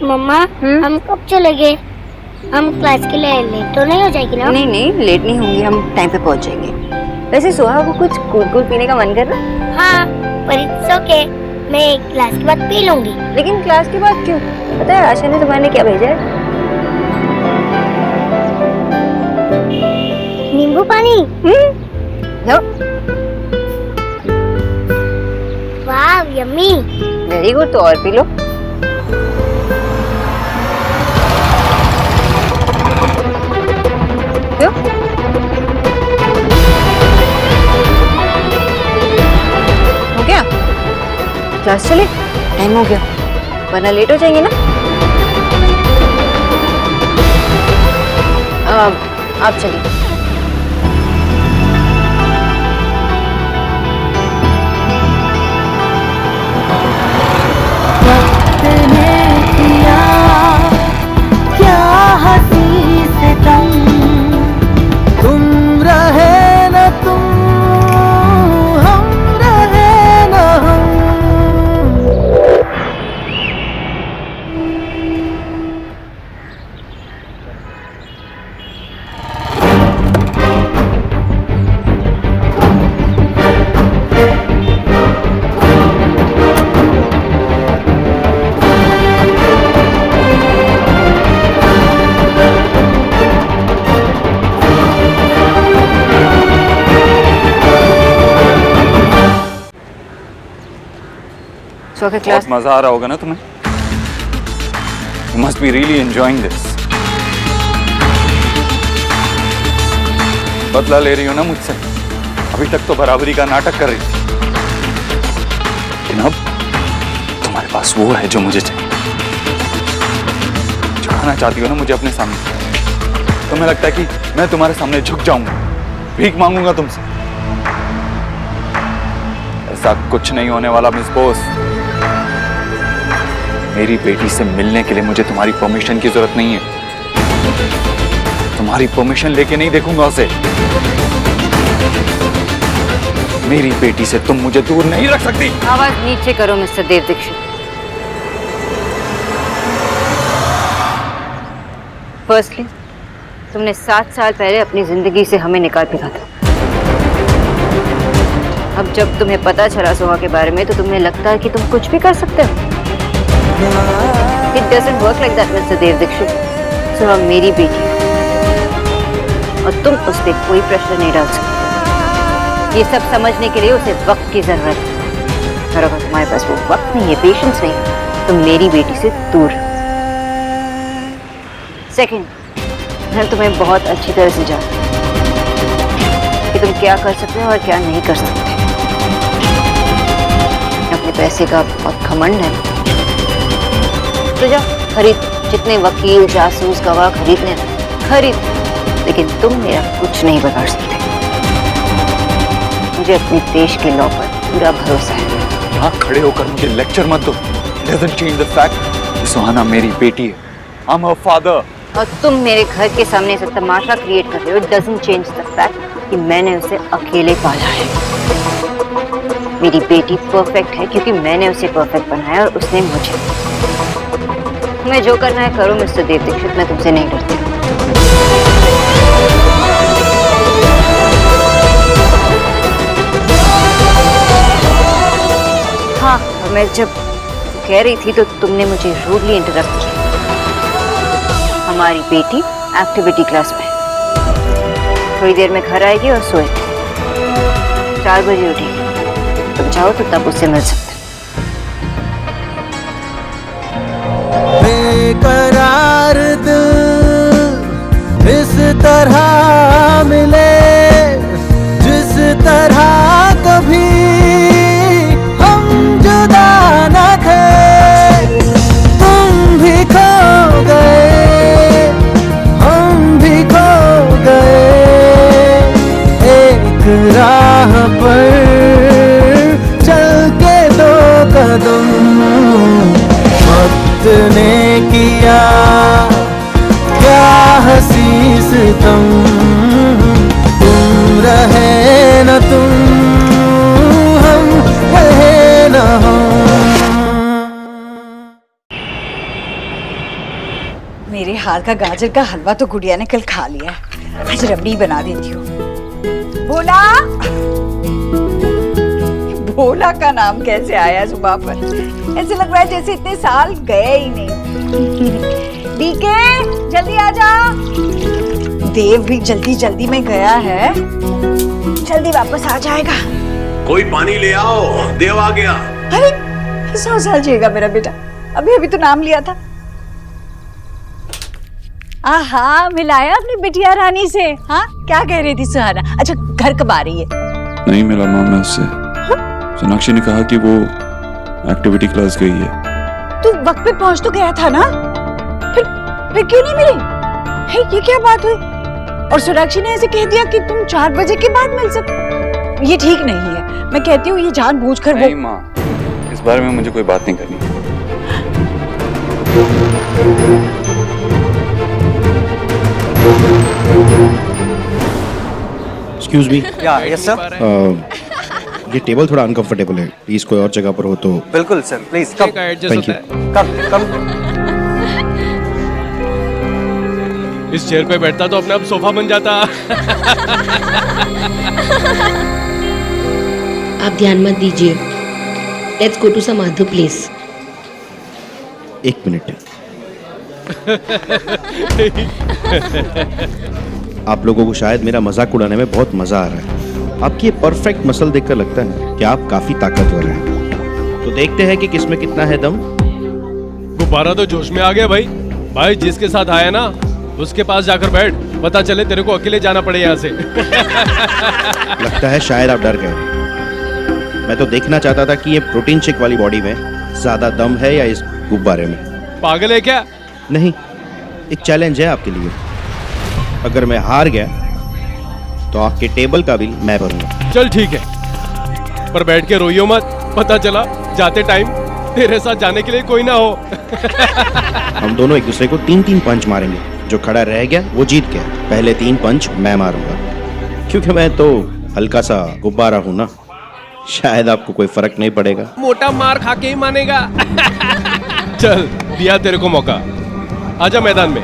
मम्मा हम कब चलेंगे? हम क्लास के लिए लेट तो नहीं हो जाएगी ना? नहीं नहीं, लेट नहीं होंगे, हम टाइम पे पहुंच जाएंगे। वैसे सुहा को कुछ कूल पीने का मन कर रहा? हाँ, पर इट्स ओके, मैं क्लास के बाद पी लूंगी। लेकिन क्लास के बाद क्यों? पता है आशा ने तुम्हारे क्या भेजा है? नींबू पानी। लो। वाह, यम्मी। वेरी गुड, तो और पी लो। क्यों? हो गया? क्लास चले? टाइम हो गया, वरना लेट हो जाएंगे ना। आप चलिए। बहुत मजा आ रहा होगा ना तुम्हें? You must be really enjoying this. बदला ले रही हो ना मुझसे? अभी तक तो बराबरी का नाटक कर रही थी, लेकिन अब तुम्हारे पास वो है जो मुझे चाहिए। झुकाना चाहती हो ना मुझे अपने सामने? तुम्हें लगता है कि मैं तुम्हारे सामने झुक जाऊंगा, भीख मांगूंगा तुमसे? ऐसा कुछ नहीं होने वाला मिस बोस। मेरी बेटी से मिलने के लिए मुझे तुम्हारी परमिशन की जरूरत नहीं है। तुम्हारी परमिशन लेके नहीं देखूंगा उसे। मेरी बेटी से तुम मुझे दूर नहीं रख सकती। आवाज नीचे करो मिस्टर देव दीक्षित। फर्स्टली, तुमने 7 साल पहले अपनी जिंदगी से हमें निकाल फेंका था। अब जब तुम्हें पता चला सुहा के बारे में तो तुम्हें लगता है कि तुम कुछ भी कर सकते हो। It doesn't work like that, Mr. देव दीक्षित। सुहा मेरी बेटी है और तुम उस पर कोई प्रेशर नहीं डाल सकते। ये सब समझने के लिए उसे वक्त की जरूरत है, और अगर तुम्हारे पास वो वक्त नहीं है, पेशेंस नहीं है, तो मेरी बेटी से दूर रहो। सेकंड, मैं तुम्हें बहुत अच्छी तरह से जानती हूँ कि तुम क्या कर सकते हो और क्या नहीं कर सकते। अपने पैसे का बहुत घमंड है तो जाओ खरीद, जितने वकील जासूस गवाह खरीदने खरीद, लेकिन तुम मेरा कुछ नहीं बिगाड़ सकते। मुझे अपने देश के लॉ पर पूरा भरोसा है। यहाँ खड़े होकर मुझे लेक्चर मत दो। It doesn't change the fact कि सुहाना मेरी बेटी है। I'm her father। और तुम मेरे घर के सामने से तमाशा क्रिएट कर रहे हो। It doesn't change the fact कि मैंने उसे अकेले पाला है। मेरी बेटी परफेक्ट है क्योंकि मैंने उसे परफेक्ट बनाया और उसने मुझे। तुम्हें जो करना है करो मिस्टर देव दीक्षित, मैं तुमसे नहीं डरती। हाँ, और मैं जब कह रही थी तो तुमने मुझे रूडली इंटरप्ट किया। हमारी बेटी एक्टिविटी क्लास में है, थोड़ी देर में घर आएगी और सोएगी। 4 बजे उठेगी, तुम चाहो तो तब उससे मिल सकते। बेकरार दिल इस तरह मिले जिस तरह कभी हम जुदा न थे। तुम भी खो गए, हम भी खो गए, एक राह पर चल के 2 कदम वक्त ने किया क्या हंसी सितम। तुम रहे न तुम, हम रहे न हम। मेरे हाथ का गाजर का हलवा तो गुड़िया ने कल खा लिया है, आज रबड़ी बना देती हूँ। भोला, भोला का नाम कैसे आया सुबह पर? ऐसे लग रहा है जैसे इतने साल गए ही नहीं। डीके जल्दी आ जा। देव भी जल्दी जल्दी में गया है, जल्दी वापस आ जाएगा। कोई पानी ले आओ, देव आ गया। अरे 100 साल जिएगा मेरा बेटा, अभी अभी तो नाम लिया था। आहा, मिलाया अपनी बिटिया रानी से? हाँ, क्या कह रही थी सुहाना? अच्छा, घर कब आ रही है? नहीं मिला माँ मैं उससे। सोनाक्षी ने कहा कि वो एक्टिविटी क्लास गई है। तू वक्त पे पहुंच तो गया था ना, फिर क्यों नहीं मिली? हे, ये क्या बात हुई? और सोनाक्षी ने ऐसे कह दिया कि तुम 4 बजे के बाद मिल सकते। ये ठीक नहीं है। मैं कहती हूँ ये जानबूझकर वो। नहीं माँ, इस बारे में मुझे कोई बात नहीं करनी। Excuse me. Yes sir. ये टेबल थोड़ा अनकंफर्टेबल है, प्लीज कोई और जगह पर हो तो। बिल्कुल sir, please come. Thank you. Come. इस चेयर पे बैठता तो अपने आप सोफा बन जाता। आप ध्यान मत दीजिए। Let's go to some other place. 1 minute. आप लोगों को शायद मेरा मजाक उड़ाने में बहुत मजा आ रहा है। आपकी ये परफेक्ट मसल देखकर लगता है कि आप काफी ताकतवर हैं। तो देखते हैं कि किसमें कितना है दम। गुब्बारा तो जोश में आ गया भाई। भाई जिसके साथ आया ना उसके पास जाकर बैठ, पता चले तेरे को अकेले जाना पड़े यहाँ से। लगता है शायद आप डर गए। मैं तो देखना चाहता था कि ये प्रोटीन शेक वाली बॉडी में ज्यादा दम है या इस गुब्बारे में। पागल है क्या? नहीं, एक चैलेंज है आपके लिए। अगर मैं हार गया तो आपके टेबल का बिल मैं भरूंगा। चल ठीक है, पर बैठ के रोइयो मत, पता चला जाते टाइम तेरे साथ जाने के लिए कोई ना हो। हम दोनों एक दूसरे को 3-3 पंच मारेंगे। जो खड़ा रह गया वो जीत गया। पहले 3 पंच मैं मारूंगा, क्योंकि मैं तो हल्का सा गुब्बारा हूं ना। शायद आपको कोई फर्क नहीं पड़ेगा। मोटा मार खा के ही मानेगा। चल दिया तेरे को मौका, आजा मैदान में।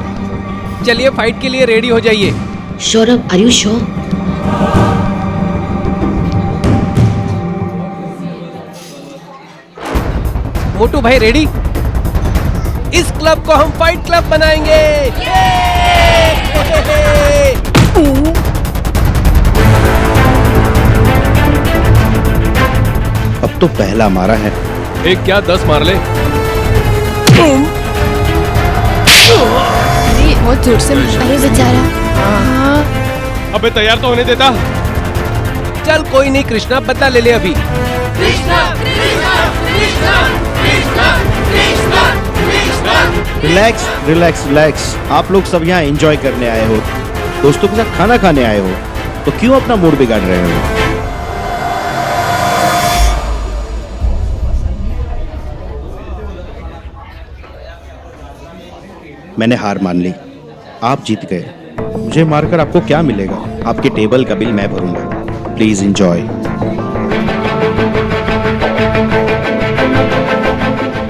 चलिए फाइट के लिए रेडी हो जाइए। Saurabh, are you sure? मोटू भाई रेडी? इस क्लब को हम फाइट क्लब बनाएंगे। अब तो पहला मारा है। एक क्या 10 मार ले। बहुत जोर से अरे बेचारा। अबे तैयार तो होने देता। चल कोई नहीं कृष्णा, बदला ले ले अभी। Relax relax relax. आप लोग सब यहाँ एंजॉय करने आए हो, दोस्तों के साथ खाना खाने आए हो, तो क्यों अपना मूड बिगाड़ रहे हो? मैंने हार मान ली, आप जीत गए। मुझे मारकर आपको क्या मिलेगा? आपके टेबल का बिल मैं भरूंगा। Please enjoy.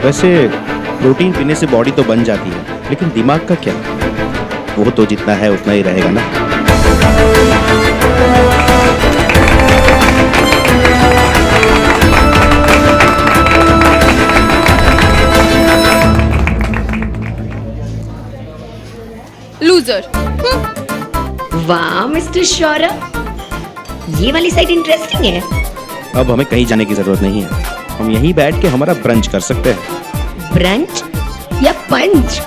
वैसे प्रोटीन पीने से बॉडी तो बन जाती है, लेकिन दिमाग का क्या? वो तो जितना है उतना ही रहेगा ना। लूजर। वाह मिस्टर सौरभ, ये वाली साइड इंटरेस्टिंग है। अब हमें कहीं जाने की जरूरत नहीं है, हम यहीं बैठ के हमारा ब्रंच कर सकते हैं। ब्रंच या पंच?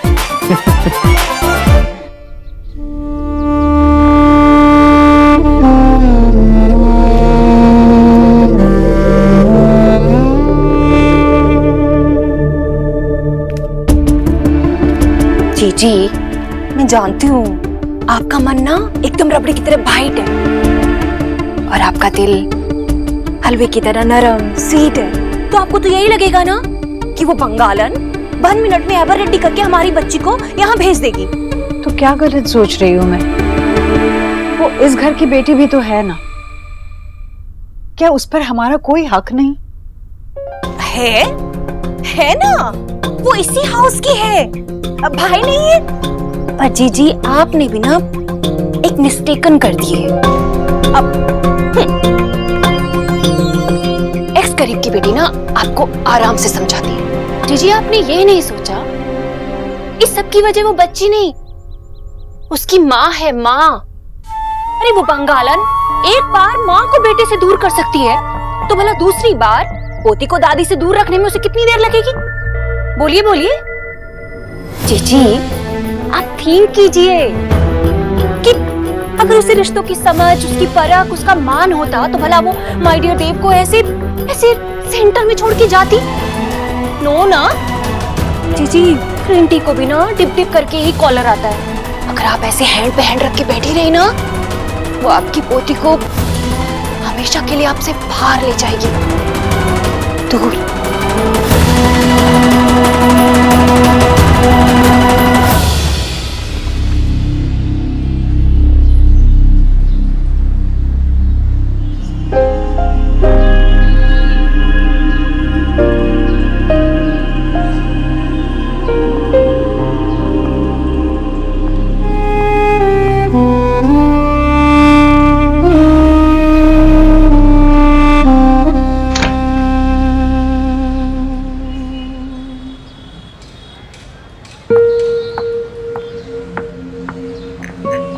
जी मैं जानती हूँ आपका मन ना एकदम रबड़ी की तरह वाइट है और आपका दिल हलवे की तरह नरम स्वीट है, तो आपको तो यही लगेगा ना कि वो बंगालन 1 मिनट में एवर रेडी करके हमारी बच्ची को यहाँ भेज देगी। तो क्या गलत सोच रही हूँ मैं? वो इस घर की बेटी भी तो है ना, क्या उस पर हमारा कोई हक नहीं है ना? वो इसी हाउस की है, भाई नहीं है। पर जीजी आपने भी ना एक मिस्टेकन कर दी है। अब एक्स करीब की बेटी ना आपको आराम से समझाती है। जीजी आपने ये नहीं सोचा इस सब की वजह वो बच्ची नहीं, उसकी माँ है माँ। अरे वो बंगालन एक बार माँ को बेटे से दूर कर सकती है, तो भला दूसरी बार पोती को दादी से दूर रखने में उसे कितनी देर लगेगी? बोलिए बोलिए जीजी, आप थिंक कीजिए कि अगर उसे रिश्तों की समझ, उसकी परख, उसका मान होता तो भला वो माय डियर देव को ऐसे सेंटर में छोड़ के जाती? नो ना जीजी, ग्रीन टी को भी ना डिप डिप करके ही कॉलर आता है। अगर आप ऐसे हैंड पे हैंड रख के बैठी रही ना, वो आपकी पोती को हमेशा के लिए आपसे बाहर ले जाएगी, दूर।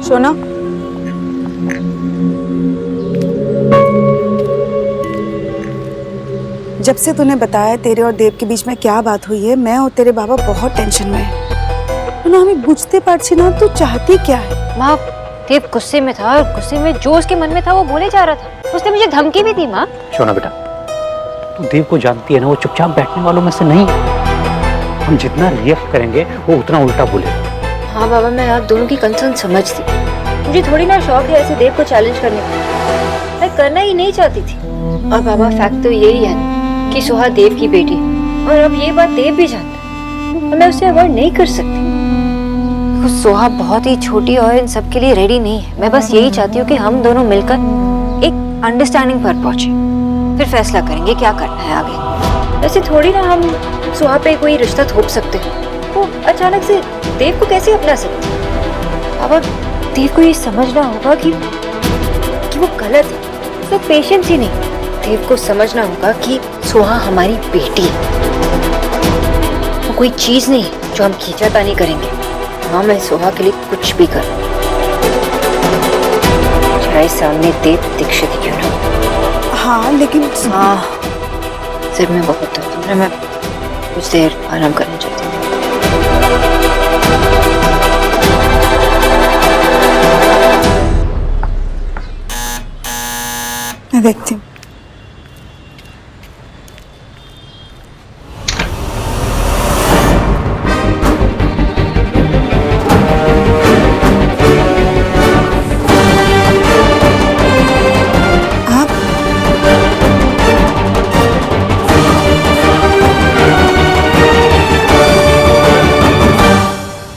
सोना, जब से तूने बताया तेरे और देव के बीच में क्या बात हुई है, मैं और तेरे बाबा बहुत टेंशन में हैं। ना हमें बुझते पारछी ना, तू चाहती क्या है? माँ, देव गुस्से में था और गुस्से में जो उसके मन में था वो बोले जा रहा था। उसने मुझे धमकी भी दी। माँ सोना बेटा, तू देव को जानती है ना, वो चुपचाप बैठने वालों में से नहीं। हम जितना रिएक्ट करेंगे वो उतना उल्टा बोले। हाँ बाबा, मैं आप दोनों की कंसर्न समझती। मुझे थोड़ी ना शौक है ऐसे देव को चैलेंज करने का, मैं करना ही नहीं चाहती थी। और बाबा फैक्ट तो यही है कि सुहा देव की बेटी है, और अब ये बात देव भी जानता है और मैं उसे अवॉइड नहीं कर सकती। सुहा बहुत ही छोटी और इन सब के लिए रेडी नहीं है। मैं बस यही चाहती हूँ कि हम दोनों मिलकर एक अंडरस्टैंडिंग पर पहुंचे, फिर फैसला करेंगे क्या करना है आगे। ऐसे थोड़ी ना हम सुहा पे कोई रिश्ता थोप सकते हैं। वो अचानक से देव को कैसे अपना सकती है? अब देव को ये समझना होगा कि वो गलत है। सिर्फ पेशेंस ही नहीं, देव को समझना होगा कि सुहा हमारी बेटी है। वो कोई चीज नहीं जो हम खींचातानी करेंगे। हाँ, मैं सोहा के लिए कुछ भी कर, चाहे सामने देव दीक्षित क्यों ना। हाँ लेकिन हाँ, सिर में बहुत दर्द हो रहा है, मैं कुछ देर आराम करना चाहती हूँ। मैं देखती हूँ।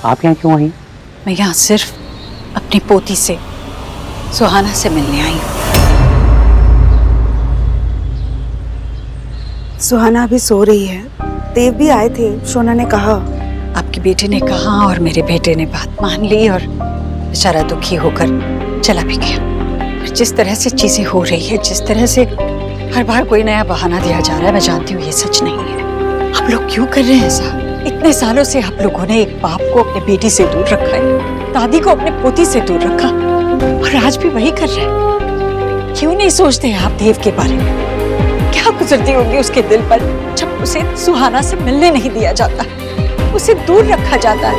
आप यहाँ क्यों आई? मैं यहाँ सिर्फ अपनी पोती से, सुहाना से मिलने आई हूँ। सुहाना अभी सो रही है। देव भी आए थे, शोना ने कहा। आपकी बेटी ने कहा और मेरे बेटे ने बात मान ली और बेचारा दुखी होकर चला भी गया। पर जिस तरह से चीजें हो रही है, जिस तरह से हर बार कोई नया बहाना दिया जा रहा है, मैं जानती हूँ ये सच नहीं है। आप लोग क्यों कर रहे हैं ऐसा? इतने सालों से आप लोगों ने एक बाप को अपने बेटी से दूर रखा है, दादी को अपने पोती से दूर रखा, और आज भी वही कर रहे हैं। क्यों नहीं सोचते आप देव के बारे में? क्या गुजरती होगी उसके दिल पर जब उसे सुहाना से मिलने नहीं दिया जाता, उसे दूर रखा जाता है।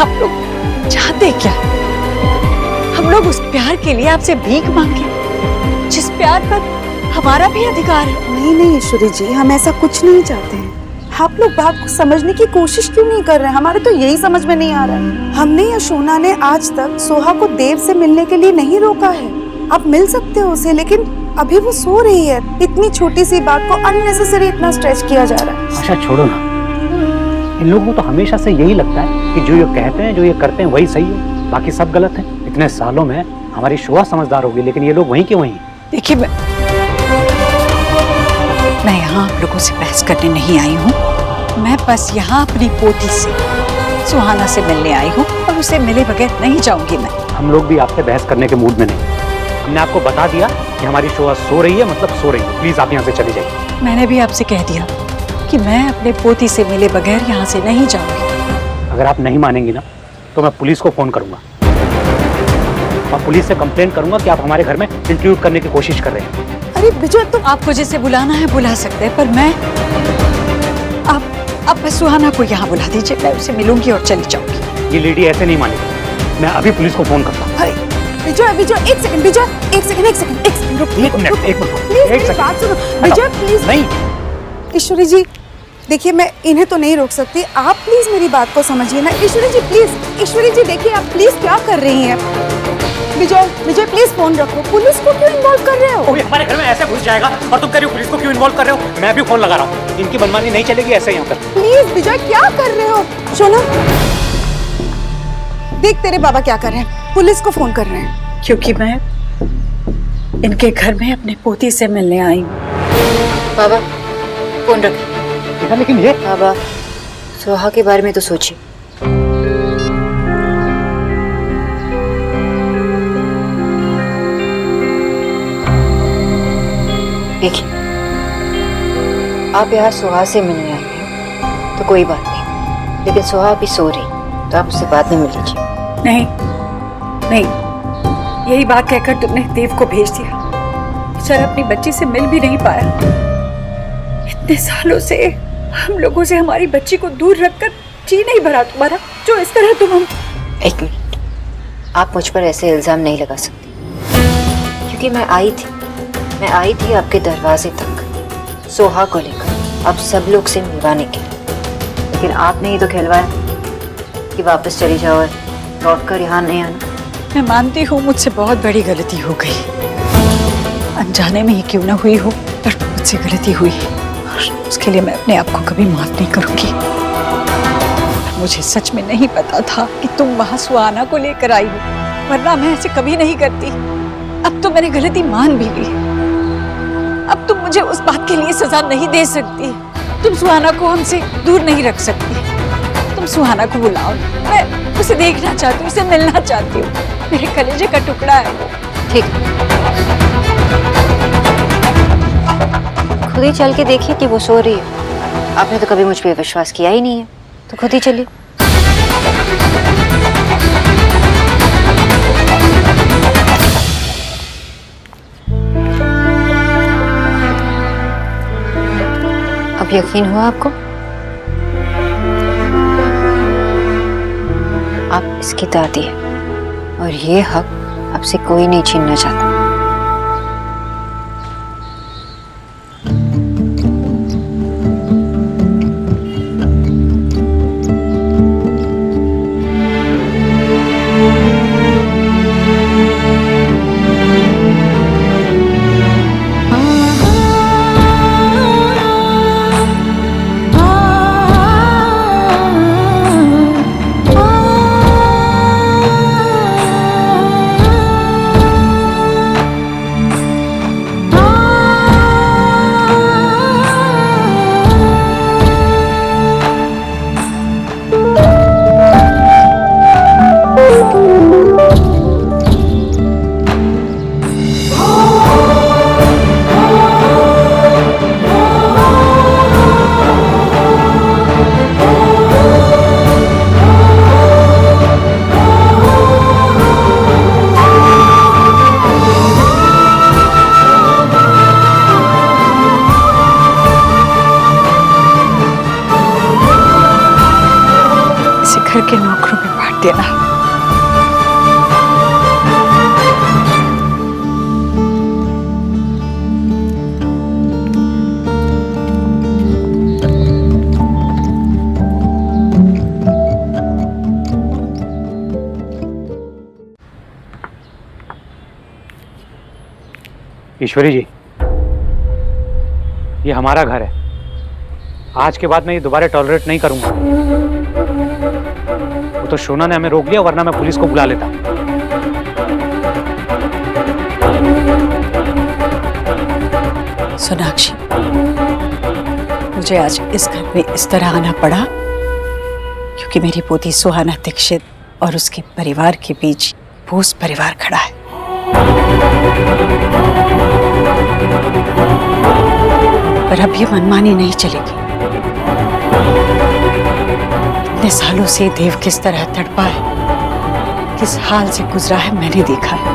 आप लोग चाहते क्या? हम लोग उस प्यार के लिए आपसे भीख मांगे, जिस प्यार पर हमारा भी अधिकार है। नहीं नहीं ईश्वरी जी, हम ऐसा कुछ नहीं चाहते हैं। आप लोग बात को समझने की कोशिश क्यों नहीं कर रहे हैं? हमारे तो यही समझ में नहीं आ रहा है। हमने या शोना ने आज तक सोहा को देव से मिलने के लिए नहीं रोका है। आप मिल सकते हो उसे, लेकिन अभी वो सो रही है। इतनी छोटी सी बात को अननेसेसरी इतना स्ट्रेच किया जा रहा है। आशा छोड़ो ना, इन लोगों को तो हमेशा से यही लगता है कि जो ये कहते हैं, जो ये करते हैं वही सही है, बाकी सब गलत है। इतने सालों में हमारी शोआ समझदार होगी, लेकिन ये लोग वहीं के वहीं। देखिए, मैं यहाँ आप लोगों से बहस करने नहीं आई हूँ। मैं बस यहाँ अपनी पोती से, सुहाना से मिलने आई हूँ, और उसे मिले बगैर नहीं जाऊंगी मैं। हम लोग भी आपसे बहस करने के मूड में नहीं। हमने आपको बता दिया कि हमारी शोआ सो रही है, मतलब सो रही है। प्लीज आप यहाँ से चले जाइए। मैंने भी आपसे कह दिया कि मैं अपने पोती से मिले बगैर यहाँ से नहीं जाऊंगी। अगर आप नहीं मानेंगी ना, तो मैं पुलिस को फोन करूंगा और पुलिस से कंप्लेन करूंगा कि आप हमारे घर में इंट्रूड करने की कोशिश कर रहे हैं। अरे विजय, तो आपको जैसे बुलाना है बुला सकते हैं, पर मैं आप बस सुहाना को यहाँ बुला दीजिए, मैं उसे मिलूंगी और चली जाऊंगी। ये लेडी ऐसे नहीं मानेगी। मैं अभी पुलिस को फोन करता हूँ। विजय विजय एक सेकंड, विजय एक सेकंड रुक, एक मिनट प्लीज मेरी बात सुनो। विजय प्लीज। नहीं ईश्वरी जी, देखिए मैं इन्हें तो नहीं रोक सकती, आप प्लीज मेरी बात को समझिए ना। ईश्वरी जी प्लीज, ईश्वरी जी देखिए आप प्लीज क्या कर रही हैं। विजय प्लीज फोन रखो। पुलिस को क्यों इन्वॉल्व कर रहे हो? कोई हमारे घर में ऐसे घुस जाएगा और तुम कह रही हो पुलिस को क्यों इन्वॉल्व कर रहे हो? मैं भी फोन लगा रहा हूँ। इनकी मनमानी नहीं चलेगी ऐसे यहाँ पर। प्लीज विजय, क्या कर रहे हो? शोना देख तेरे बाबा क्या कर रहे हैं, पुलिस को फोन कर रहे हैं। क्योंकि मैं इनके घर में अपने पोती से मिलने आई हूँ। बाबा फोन रखिए। लेकिन ये बाबा, सोहा के बारे में तो सोचिए। देखिए, आप यहाँ सोहा से मिलने आई हैं तो कोई बात नहीं, लेकिन सोहा अभी सो रही, तो आप उससे बाद में मिल लीजिए। नहीं, यही बात कहकर तुमने देव को भेज दिया। बेचारा अपनी बच्ची से मिल भी नहीं पाया। इतने सालों से हम लोगों से हमारी बच्ची को दूर रखकर जी नहीं भरा तुम्हारा, जो इस तरह तुम हम। एक मिनट, आप मुझ पर ऐसे इल्जाम नहीं लगा सकती, क्योंकि मैं आई थी आपके दरवाजे तक सोहा को लेकर, अब सब लोग से मिलवाने के लिए। लेकिन आपने ही तो खिलवाया कि वापस चली जाओ और लौट कर यहाँ नहीं आना। मैं मानती हूँ मुझसे बहुत बड़ी गलती हो गई, अनजाने में ही क्यों ना हुई हो, पर मुझसे गलती हुई और उसके लिए मैं अपने आप को कभी माफ नहीं करूंगी। मुझे सच में नहीं पता था कि तुम वहाँ सुहाना को लेकर आई हो, वरना मैं ऐसे कभी नहीं करती। अब तो मैंने गलती मान भी ली। अब तुम मुझे उस बात के लिए सजा नहीं दे सकती। तुम सुहाना को हमसे दूर नहीं रख सकती। तुम सुहाना को बुलाओ, मैं उसे देखना चाहती हूँ, उसे मिलना चाहती हूँ। मेरे कलेजे का टुकड़ा है वो। ठीक, खुद ही चल के देखिए कि वो सो रही है। आपने तो कभी मुझ पे विश्वास किया ही नहीं है, तो खुद ही चलिए। अब यकीन हुआ आपको? आप इसकी दादी है और ये हक आपसे कोई नहीं छीनना चाहता। घर के नौकरों में बांट देना। ईश्वरी जी, ये हमारा घर है। आज के बाद मैं ये दोबारा टॉलरेट नहीं करूंगा। वो तो शोना ने हमें रोक लिया, वरना मैं पुलिस को बुला लेता। सोनाक्षी, मुझे आज इस घर में इस तरह आना पड़ा क्योंकि मेरी पोती सुहाना दीक्षित और उसके परिवार के बीच बोस परिवार खड़ा है। पर अब ये मनमानी नहीं चलेगी। इतने सालों से देव किस तरह तड़पा है, किस हाल से गुजरा है, मैंने देखा है।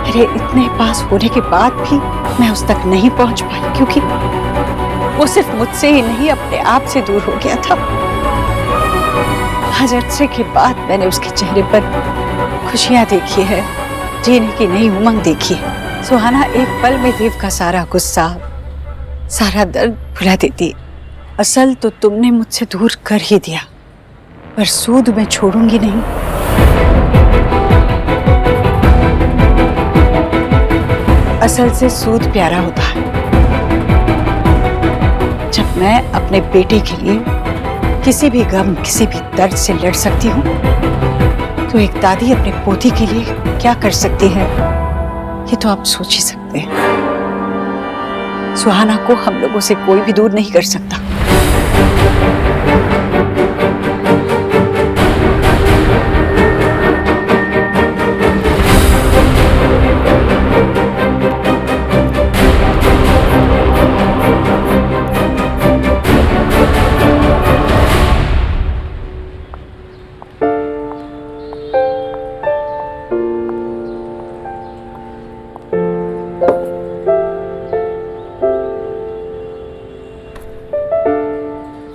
मेरे इतने पास होने के बाद भी मैं उस तक नहीं पहुंच पाई क्योंकि वो सिर्फ मुझसे ही नहीं अपने आप से दूर हो गया था। आज अरसे के बाद मैंने उसके चेहरे पर खुशियां देखी है, जीने की नई उमंग देखी है। सुहाना एक पल में देव का सारा गुस्सा, सारा दर्द भुला देती। असल तो तुमने मुझसे दूर कर ही दिया, पर सूद मैं छोड़ूंगी नहीं। असल से सूद प्यारा होता है। जब मैं अपने बेटे के लिए किसी भी गम, किसी भी दर्द से लड़ सकती हूँ, तो एक दादी अपने पोती के लिए क्या कर सकती है, ये तो आप सोच ही सकते हैं। सुहाना को हम लोगों से कोई भी दूर नहीं कर सकता।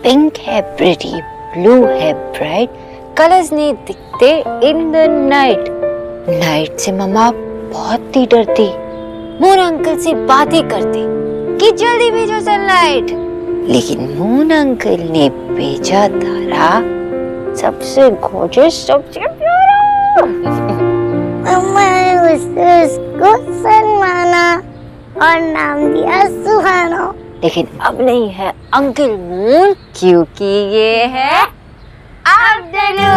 पिंक है प्रिटी, ब्लू है ब्राइट, कलर्स नहीं दिखते इन द नाइट। नाइट से मम्मा बहुत ही डरती, मून अंकल से बातें करती कि जल्दी भेजो सनलाइट, लेकिन मून अंकल ने भेजा तारा, सबसे गॉर्जियस, सबसे प्यारा। मम्मा ने उसको सन माना और नाम दिया सुहाना। लेकिन अब नहीं है अंकल मून, क्योंकि ये है आफ्टरनून।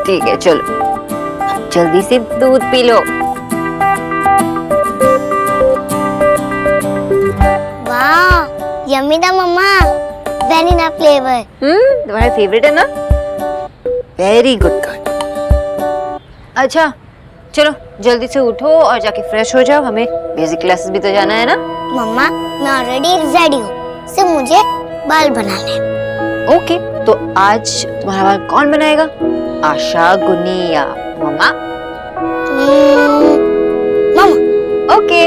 ठीक है चलो, अब जल्दी से दूध पी लो। वाह, यम्मी था मम्मा, वैनिला फ्लेवर। तुम्हारा फेवरेट है ना? Very good girl. अच्छा चलो जल्दी से उठो और जाके फ्रेश हो जाओ, हमें बेसिक क्लासेस भी तो जाना है ना। मम्मा मैं ऑलरेडी रेडी हूँ, सिर्फ मुझे बाल बनाने हैं। ओके, तो आज तुम्हारा बाल कौन बनाएगा? आशा, गुनी या मम्मा? मम्मा। ओके,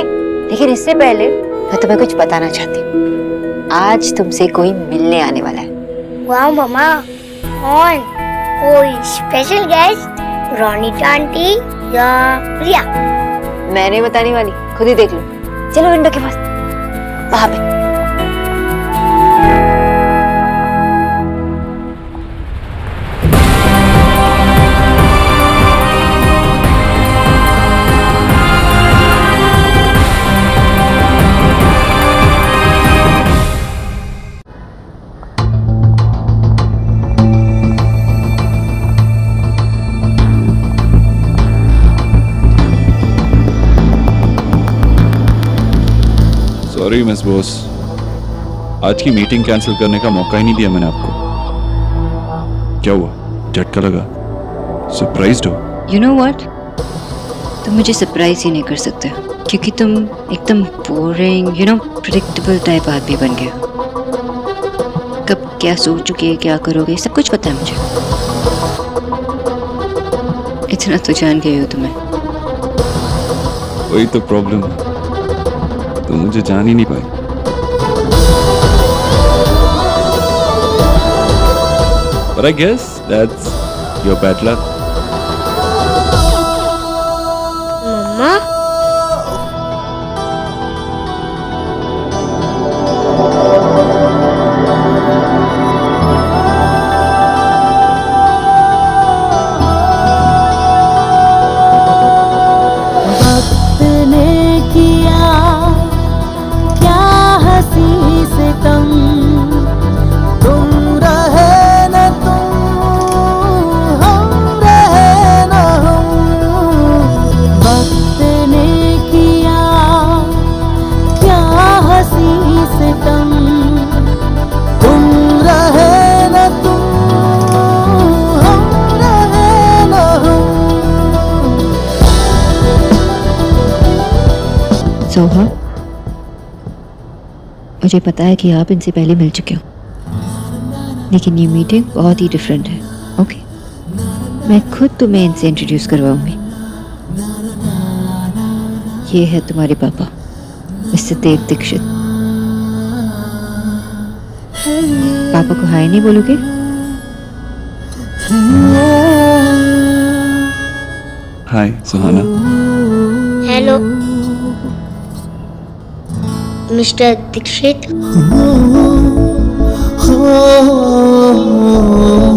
लेकिन इससे पहले मैं तुम्हें कुछ बताना चाहती हूँ। आज तुमसे कोई मिलने आने वाला है। वाह मम्मा, कौन? कोई स्पेशल गेस्ट? रोनिता आंटी या प्रिया? मैं नहीं बताने वाली, खुद ही देख लो। चलो विंडो के पास, वहां पे। सॉरी मिस बोस, आज की मीटिंग कैंसिल करने का मौका ही नहीं दिया मैंने आपको। क्या हुआ, झटका लगा? सरप्राइज्ड हो? यू नो व्हाट, तुम मुझे सरप्राइज ही नहीं कर सकते क्योंकि तुम एकदम बोरिंग प्रेडिक्टेबल टाइप आदमी बन गए हो। कब क्या सोचोगे, क्या करोगे, सब कुछ पता है मुझे। इतना तो जान गई हो तुम्हें। वही तो प्रॉब्लम है, तो मुझे जान ही नहीं पाई। But I guess that's your bad luck. मम्मा? वक्त ने किया क्या हंसी सितम, तुम रहे न तुम, हम रहे न हम। वक्त ने किया क्या हंसी सितम, तुम रहे न तुम, हम रहे न हम। सोहा, मुझे पता है कि आप इनसे पहले मिल चुके हो, लेकिन ये मीटिंग बहुत ही डिफरेंट है। ओके, मैं खुद तुम्हें इनसे इंट्रोड्यूस करवाऊंगी। ये है तुम्हारे पापा, मिस्टर देव दीक्षित। पापा को हाय नहीं बोलोगे? Hi Suhana. Hello mister Dixit. oh, oh, oh, oh.